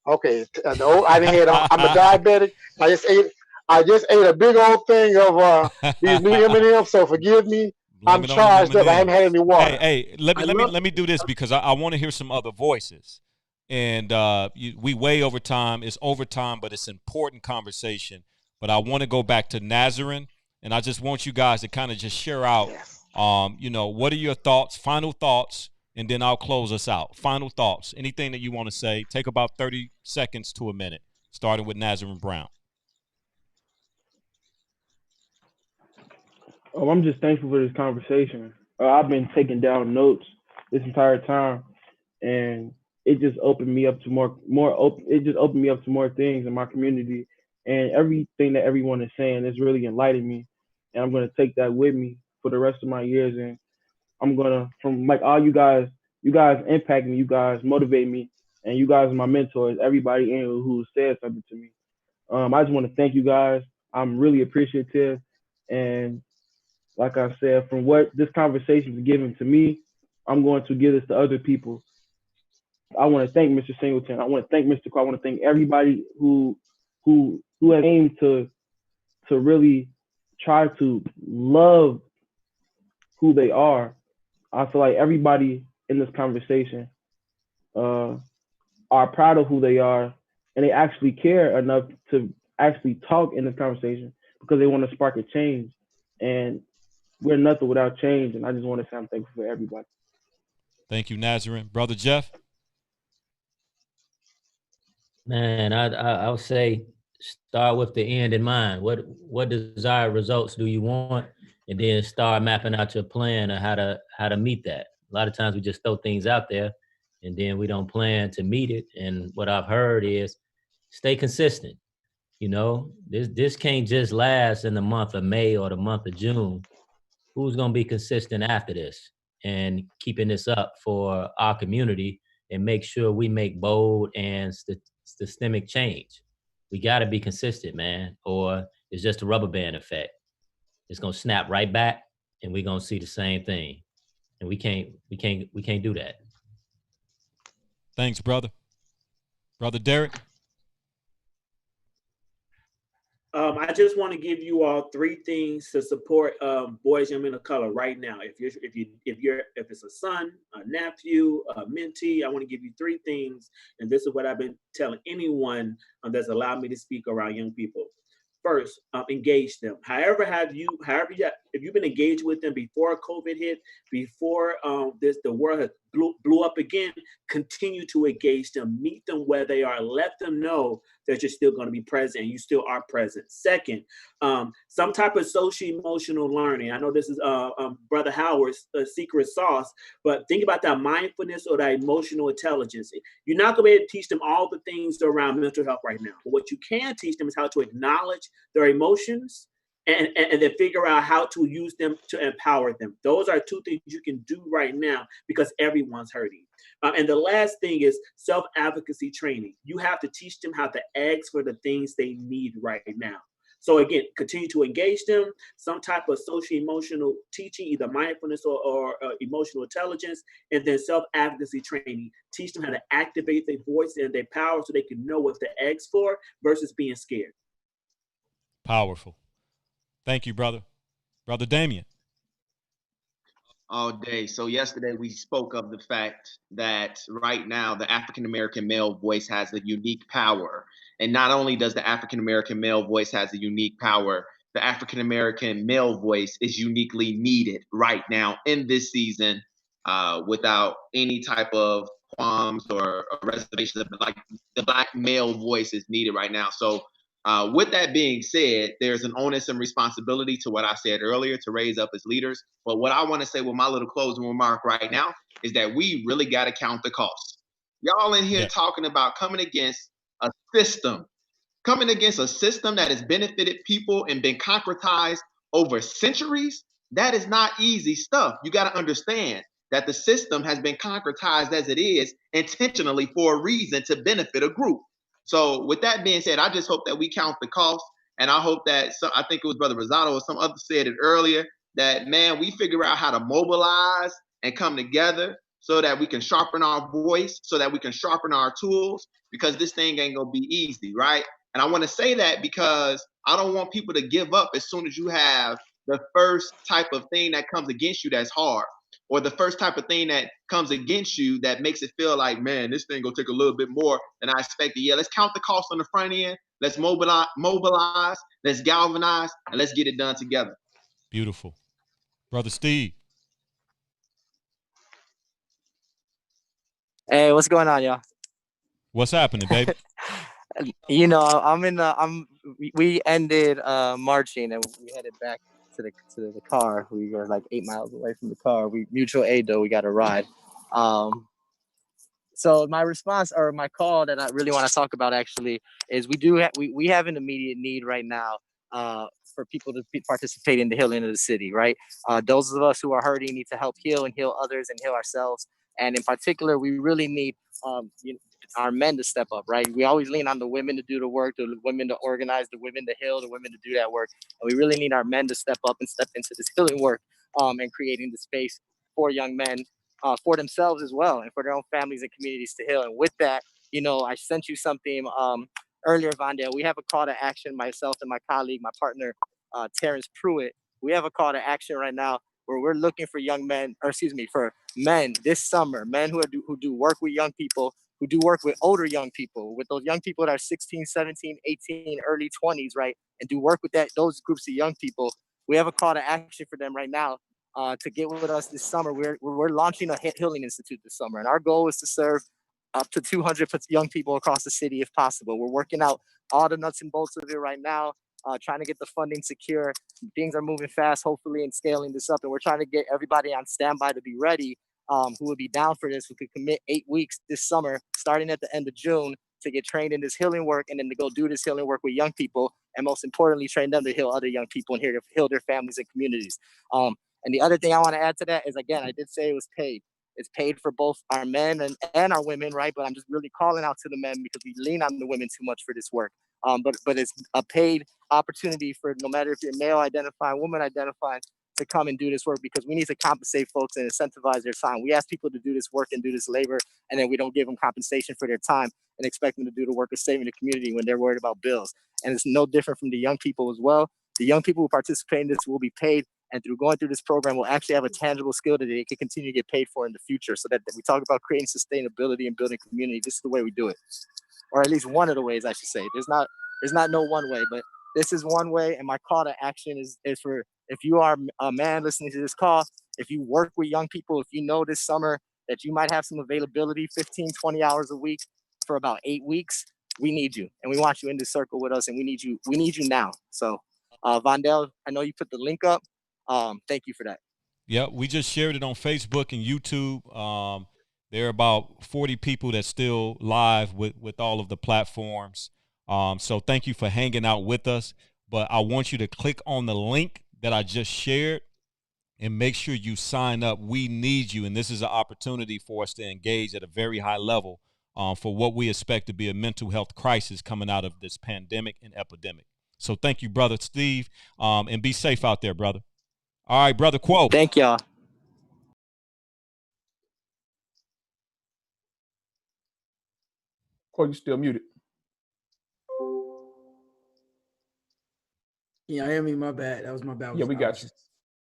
Okay, no, I didn't. I'm a diabetic. I just ate. I just ate a big old thing of these new M&Ms. So forgive me. I'm Blame it on them charged up. I haven't had M&Ms. any water. Hey, let me do this because I want to hear some other voices. And we way over time. It's overtime, but it's important conversation. But I want to go back to Nazarene, and I just want you guys to kind of just share out, what are your thoughts, final thoughts, and then I'll close us out. Final thoughts, anything that you want to say. Take about 30 seconds to a minute, starting with Nazarene Brown. Oh, I'm just thankful for this conversation. I've been taking down notes this entire time, and it just opened me up to more open. It just opened me up to more things in my community, and everything that everyone is saying is really enlightening me, and I'm gonna take that with me for the rest of my years, and I'm gonna from like all you guys impact me, you guys motivate me, and you guys are my mentors. Everybody in who said something to me. I just want to thank you guys. I'm really appreciative, and like I said, from what this conversation is giving to me, I'm going to give this to other people. I want to thank Mr. Singleton. I want to thank Mr. Carr. I want to thank everybody who has aimed to really try to love who they are. I feel like everybody in this conversation are proud of who they are, and they actually care enough to actually talk in this conversation because they want to spark a change. And we're nothing without change, and I just want to say I'm thankful for everybody. Thank you, Nazarene. Brother Jeff? Man, I would say start with the end in mind. What desired results do you want? And then start mapping out your plan of how to meet that. A lot of times we just throw things out there and then we don't plan to meet it. And what I've heard is stay consistent. This can't just last in the month of May or the month of June. Who's going to be consistent after this and keeping this up for our community and make sure we make bold and systemic change? We got to be consistent, man, or it's just a rubber band effect. It's going to snap right back and we're going to see the same thing. And we can't do that. Thanks, brother. Brother Derek? I just want to give you all three things to support boys and men of color right now. If it's a son, a nephew, a mentee, I want to give you three things, and this is what I've been telling anyone that's allowed me to speak around young people. First, engage them. If you've been engaged with them before COVID hit, before the world has blew up again, continue to engage them, meet them where they are, let them know that you're still going to be present and you still are present. Second, some type of social emotional learning. I know this is Brother Howard's secret sauce, but think about that mindfulness or that emotional intelligence. You're not going to be able to teach them all the things around mental health right now. But what you can teach them is how to acknowledge their emotions and then figure out how to use them to empower them. Those are two things you can do right now because everyone's hurting. And the last thing is self-advocacy training. You have to teach them how to ask for the things they need right now. So again, continue to engage them, some type of social emotional teaching, either mindfulness or emotional intelligence, and then self-advocacy training. Teach them how to activate their voice and their power so they can know what to ask for versus being scared. Powerful. Thank you, brother. Brother Damien. All day. So yesterday we spoke of the fact that right now the African American male voice has a unique power. And not only does the African American male voice has a unique power, the African American male voice is uniquely needed right now in this season, without any type of qualms or reservations. Like, the Black male voice is needed right now. So with that being said, there's an onus and responsibility to what I said earlier to raise up as leaders. But what I want to say with my little closing remark right now is that we really got to count the cost. Y'all in here talking about coming against a system that has benefited people and been concretized over centuries. That is not easy stuff. You got to understand that the system has been concretized as it is intentionally for a reason, to benefit a group. So with that being said, I just hope that we count the cost. And I hope that, I think it was Brother Rosado or some other said it earlier, that, man, we figure out how to mobilize and come together so that we can sharpen our voice, so that we can sharpen our tools, because this thing ain't gonna be easy, right? And I want to say that because I don't want people to give up as soon as you have the first type of thing that comes against you that's hard, or the first type of thing that comes against you that makes it feel like, man, this thing gonna take a little bit more than I expected. Yeah, let's count the cost on the front end. Let's mobilize, let's galvanize, and let's get it done together. Beautiful. Brother Steve. Hey, what's going on, y'all? What's happening, baby? You know, we ended marching and we headed back to the car. We were like 8 miles away from the car. We mutual aid though, we got a ride. So my response, or my call that I really want to talk about actually, is we have an immediate need right now for people to participate in the healing of the city, right? Those of us who are hurting need to help heal others and heal ourselves. And in particular, we really need our men to step up, right? We always lean on the women to do the work, the women to organize, the women to heal, the women to do that work. And we really need our men to step up and step into this healing work and creating the space for young men, for themselves as well, and for their own families and communities to heal. And with that, you know, I sent you something earlier, Vondale. We have a call to action, myself and my colleague, my partner, Terrence Pruitt. We have a call to action right now where we're looking for for men this summer, men who do work with young people, who do work with older young people, with those young people that are 16, 17, 18, early 20s, right? And do work with those groups of young people. We have a call to action for them right now to get with us this summer. We're launching a healing institute this summer, and our goal is to serve up to 200 young people across the city if possible. We're working out all the nuts and bolts of it right now, trying to get the funding secure. Things are moving fast, hopefully, and scaling this up. And we're trying to get everybody on standby to be ready, who would be down for this, who could commit 8 weeks this summer, starting at the end of June, to get trained in this healing work, and then to go do this healing work with young people, and most importantly, train them to heal other young people and heal their families and communities. And the other thing I want to add to that is, again, I did say it was paid. It's paid for both our men and our women, right? But I'm just really calling out to the men because we lean on the women too much for this work. But it's a paid opportunity for, no matter if you're male identifying, woman identifying, to come and do this work, because we need to compensate folks and incentivize their time. We ask people to do this work and do this labor, and then we don't give them compensation for their time and expect them to do the work of saving the community when they're worried about bills. And it's no different from the young people as well. The young people who participate in this will be paid, and through going through this program, will actually have a tangible skill that they can continue to get paid for in the future, so that we talk about creating sustainability and building community. This is the way we do it, or at least one of the ways, I should say. There's not no one way, but this is one way. And my call to action is for, if you are a man listening to this call, if you work with young people, if you know this summer that you might have some availability, 15, 20 hours a week for about 8 weeks, we need you. And we want you in this circle with us, and we need you now. So Vondale, I know you put the link up. Thank you for that. Yeah, we just shared it on Facebook and YouTube. There are about 40 people that's still live with all of the platforms. So thank you for hanging out with us. But I want you to click on the link that I just shared and make sure you sign up. We need you. And this is an opportunity for us to engage at a very high level for what we expect to be a mental health crisis coming out of this pandemic and epidemic. So thank you, brother Steve, and be safe out there, brother. All right, brother Quo. Thank y'all. Quo, you still muted. Yeah, I hear me. My bad. That was my bad. Yeah, we I got was you. just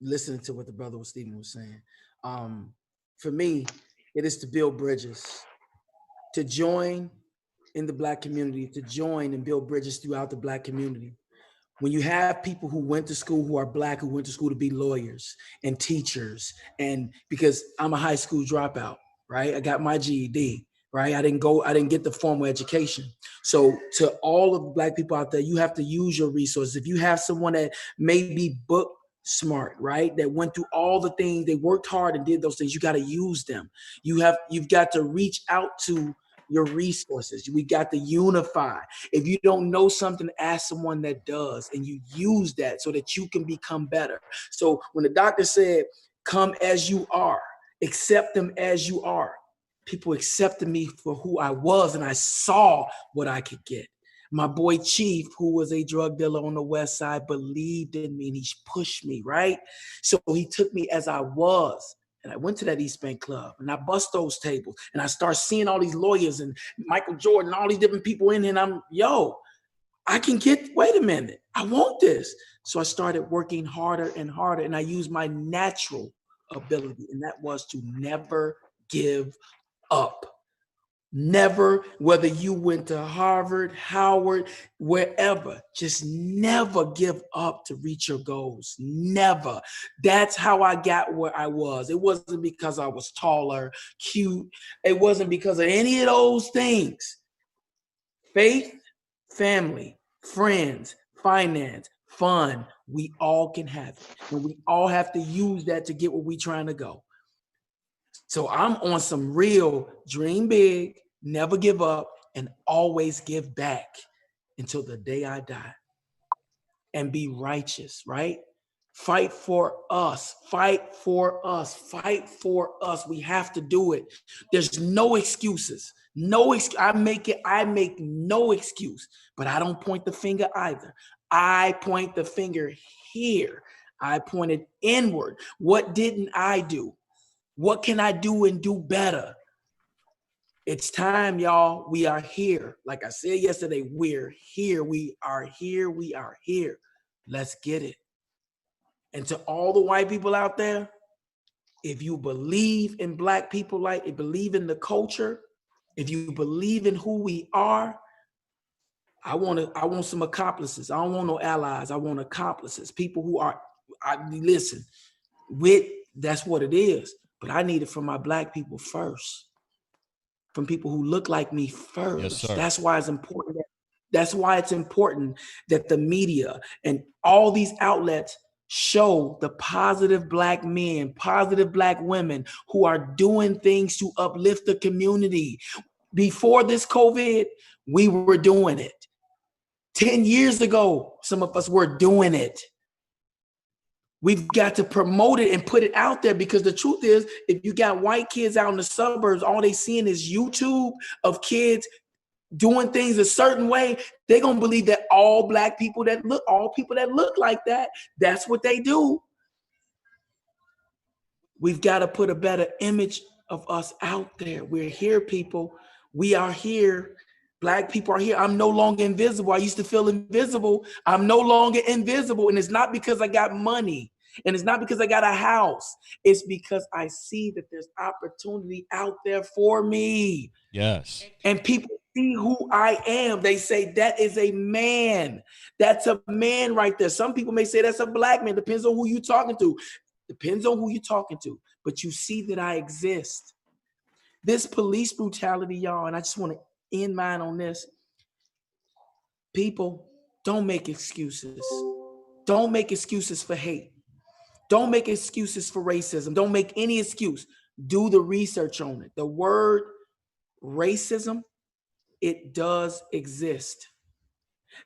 listening to what the brother Stephen was saying. For me, it is to build bridges, to join in the Black community, to join and build bridges throughout the Black community. When you have people who went to school, who are Black, who went to school to be lawyers and teachers, and because I'm a high school dropout, right? I got my GED, right? I didn't get the formal education. So to all of the Black people out there, you have to use your resources. If you have someone that may be book smart, right? That went through all the things, they worked hard and did those things, you got to use them. You've got to reach out to your resources. We got to unify. If you don't know something, ask someone that does, and you use that so that you can become better. So when the doctor said, come as you are, accept them as you are, people accepted me for who I was, and I saw what I could get. My boy Chief, who was a drug dealer on the West Side, believed in me and he pushed me, right? So he took me as I was. And I went to that East Bank Club and I bust those tables and I start seeing all these lawyers and Michael Jordan, all these different people in here. And wait a minute, I want this. So I started working harder and harder, and I used my natural ability, and that was to never give up. Never, whether you went to Harvard, Howard, wherever, just never give up to reach your goals. Never. That's how I got where I was. It wasn't because I was taller, cute. It wasn't because of any of those things. Faith, family, friends, finance, fun, we all can have it. And we all have to use that to get where we're trying to go. So I'm on some real dream big, never give up, and always give back until the day I die. And be righteous, right? Fight for us, fight for us, fight for us. We have to do it. There's no excuses. I make no excuse, but I don't point the finger either. I point the finger here. I pointed inward. What didn't I do? What can I do and do better? It's time, y'all. We are here. Like I said yesterday, we're here. We are here. We are here. Let's get it. And to all the white people out there, if you believe in Black people, like believe in the culture, if you believe in who we are, I want some accomplices. I don't want no allies. I want accomplices. People who are, that's what it is. But I need it from my Black people first, from people who look like me first. Yes, sir. That's why it's important. That's why it's important that the media and all these outlets show the positive Black men, positive Black women who are doing things to uplift the community. Before this COVID, we were doing it. 10 years ago, some of us were doing it. We've got to promote it and put it out there, because the truth is, if you got white kids out in the suburbs, all they seeing is YouTube of kids doing things a certain way. They're going to believe that all people that look like that, that's what they do. We've got to put a better image of us out there. We're here, people. We are here. Black people are here. I'm no longer invisible. I used to feel invisible. I'm no longer invisible. And it's not because I got money. And it's not because I got a house. It's because I see that there's opportunity out there for me. Yes. And people see who I am. They say, that is a man. That's a man right there. Some people may say that's a Black man. Depends on who you're talking to. Depends on who you're talking to. But you see that I exist. This police brutality, y'all, and I just want to end mine on this. People, don't make excuses. Don't make excuses for hate. Don't make excuses for racism. Don't make any excuse. Do the research on it. The word racism, it does exist.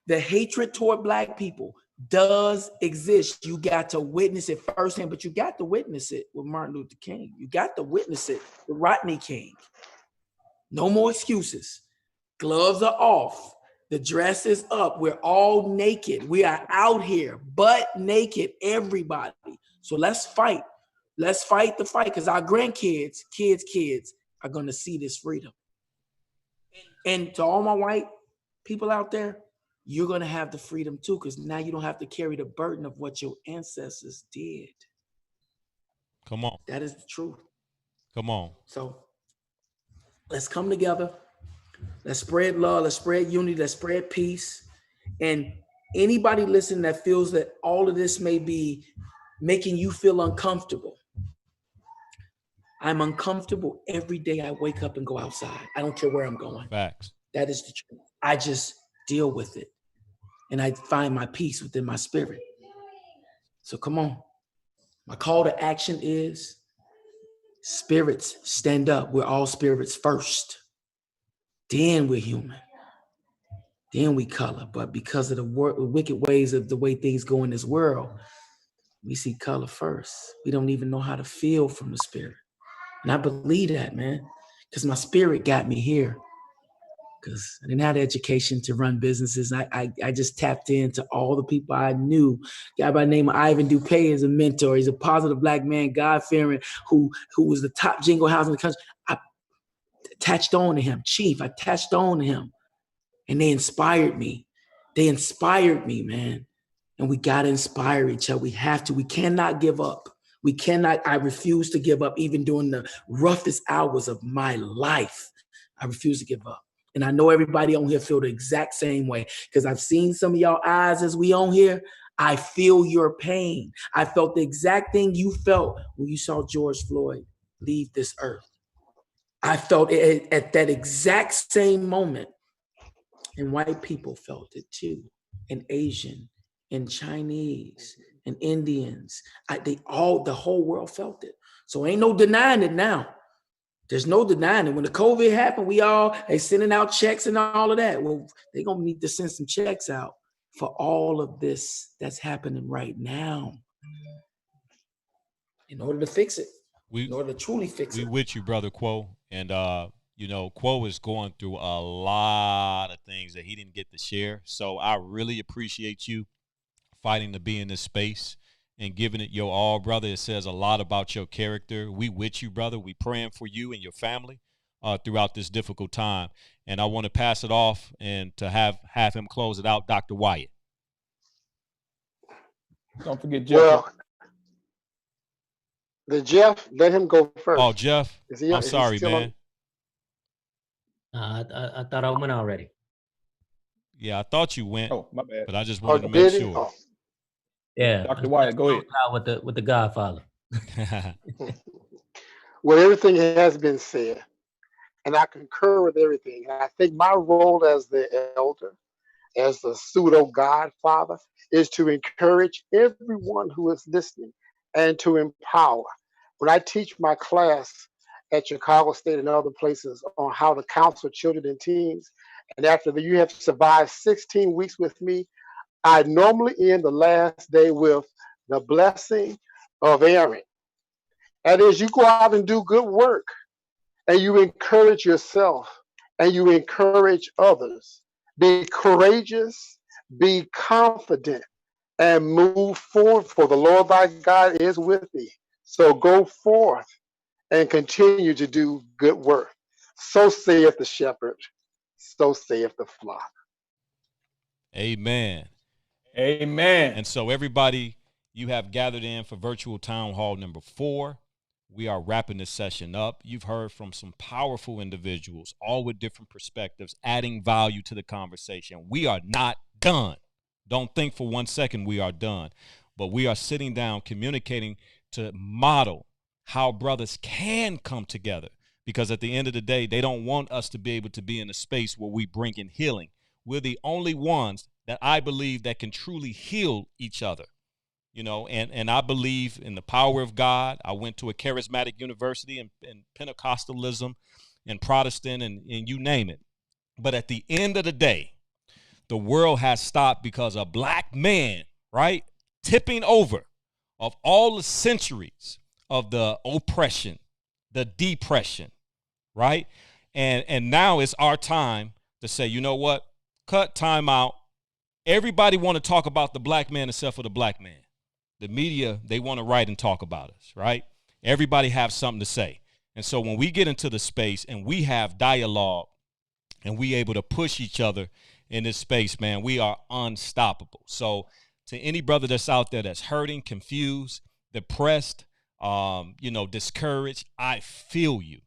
The hatred toward Black people does exist. You got to witness it firsthand, but you got to witness it with Martin Luther King. You got to witness it with Rodney King. No more excuses. Gloves are off. The dress is up. We're all naked. We are out here, butt naked, everybody. So let's fight. Let's fight the fight because our grandkids, kids are going to see this freedom. And to all my white people out there, you're going to have the freedom too because now you don't have to carry the burden of what your ancestors did. Come on. That is the truth. Come on. So let's come together. Let's spread love. Let's spread unity. Let's spread peace. And anybody listening that feels that all of this may be making you feel uncomfortable, I'm uncomfortable every day I wake up and go outside. I don't care where I'm going. Facts. That is the truth. I just deal with it. And I find my peace within my spirit. So come on. My call to action is spirits, stand up. We're all spirits first. Then we're human. Then we color. But because of the wicked ways of the way things go in this world, we see color first. We don't even know how to feel from the spirit. And I believe that, man, because my spirit got me here. Because I didn't have the education to run businesses. I just tapped into all the people I knew. A guy by the name of Ivan Dupay is a mentor. He's a positive Black man, God-fearing, who was the top jingle house in the country. I attached on to him. Chief, I attached on to him. And they inspired me. They inspired me, man. And we got to inspire each other. We have to. We cannot give up. We cannot. I refuse to give up even during the roughest hours of my life. I refuse to give up. And I know everybody on here feel the exact same way because I've seen some of y'all eyes as we on here. I feel your pain. I felt the exact thing you felt when you saw George Floyd leave this earth. I felt it at that exact same moment. And white people felt it too. And Asian and Chinese and Indians. The whole world felt it. So ain't no denying it now. There's no denying it. When the COVID happened, they sending out checks and all of that. Well, they're going to need to send some checks out for all of this that's happening right now in order to fix it, in order to truly fix it. We with you, Brother Quo. And, Quo is going through a lot of things that he didn't get to share. So I really appreciate you fighting to be in this space and giving it your all, brother. It says a lot about your character. We with you, brother. We praying for you and your family throughout this difficult time. And I want to pass it off and to have him close it out, Dr. Wyatt. Don't forget Jeff. Well, Jeff, let him go first. Oh, Jeff, I'm sorry, man. I thought I went already. Yeah, I thought you went. Oh, my bad. But I just wanted to make sure. Oh. Yeah, Dr. Wyatt, go ahead. With the Godfather. Well, everything has been said, and I concur with everything. And I think my role as the elder, as the pseudo Godfather, is to encourage everyone who is listening and to empower. When I teach my class at Chicago State and other places on how to counsel children and teens, and after you have survived 16 weeks with me, I normally end the last day with the blessing of Aaron. That is, you go out and do good work, and you encourage yourself, and you encourage others. Be courageous, be confident, and move forward, for the Lord thy God is with thee. So go forth and continue to do good work. So saith the shepherd, so saith the flock. Amen. Amen. And so everybody, you have gathered in for Virtual Town Hall number 4. We are wrapping this session up. You've heard from some powerful individuals, all with different perspectives, adding value to the conversation. We are not done. Don't think for 1 second we are done. But we are sitting down, communicating to model how brothers can come together. Because at the end of the day, they don't want us to be able to be in a space where we bring in healing. We're the only ones that I believe that can truly heal each other. And I believe in the power of God. I went to a charismatic university in Pentecostalism and Protestant and you name it. But at the end of the day, the world has stopped because a black man, right, tipping over of all the centuries of the oppression, the depression, right? And now it's our time to say, you know what? cut, time out. Everybody want to talk about the black man except for the black man. The media, they want to write and talk about us, right? Everybody have something to say. And so when we get into the space and we have dialogue and we able to push each other in this space, man, we are unstoppable. So to any brother that's out there that's hurting, confused, depressed, discouraged, I feel you.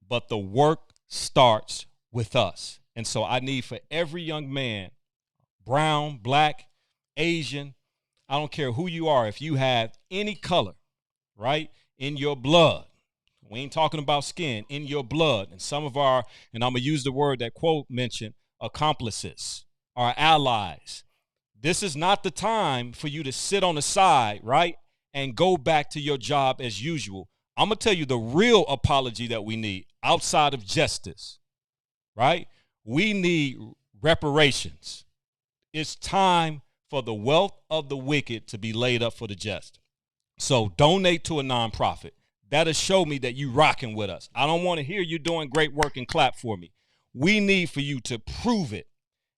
But the work starts with us. And so I need for every young man, brown, black, Asian, I don't care who you are, if you have any color, right, in your blood, we ain't talking about skin, in your blood, and some of our, and I'm going to use the word that quote mentioned, accomplices, our allies. This is not the time for you to sit on the side, right, and go back to your job as usual. I'm going to tell you the real apology that we need outside of justice, right? We need reparations. It's time for the wealth of the wicked to be laid up for the just. So donate to a nonprofit. That'll show me that you rocking with us. I don't want to hear you doing great work and clap for me. We need for you to prove it.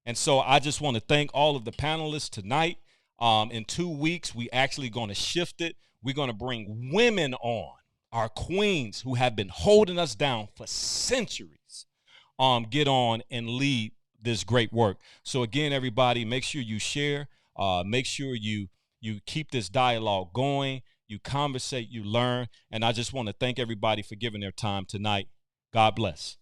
And so I just want to thank all of the panelists tonight. In 2 weeks, we actually going to shift it. We're going to bring women on, our queens who have been holding us down for centuries, get on and lead this great work. So again, everybody, make sure you share. Make sure you keep this dialogue going. You conversate, you learn. And I just want to thank everybody for giving their time tonight. God bless.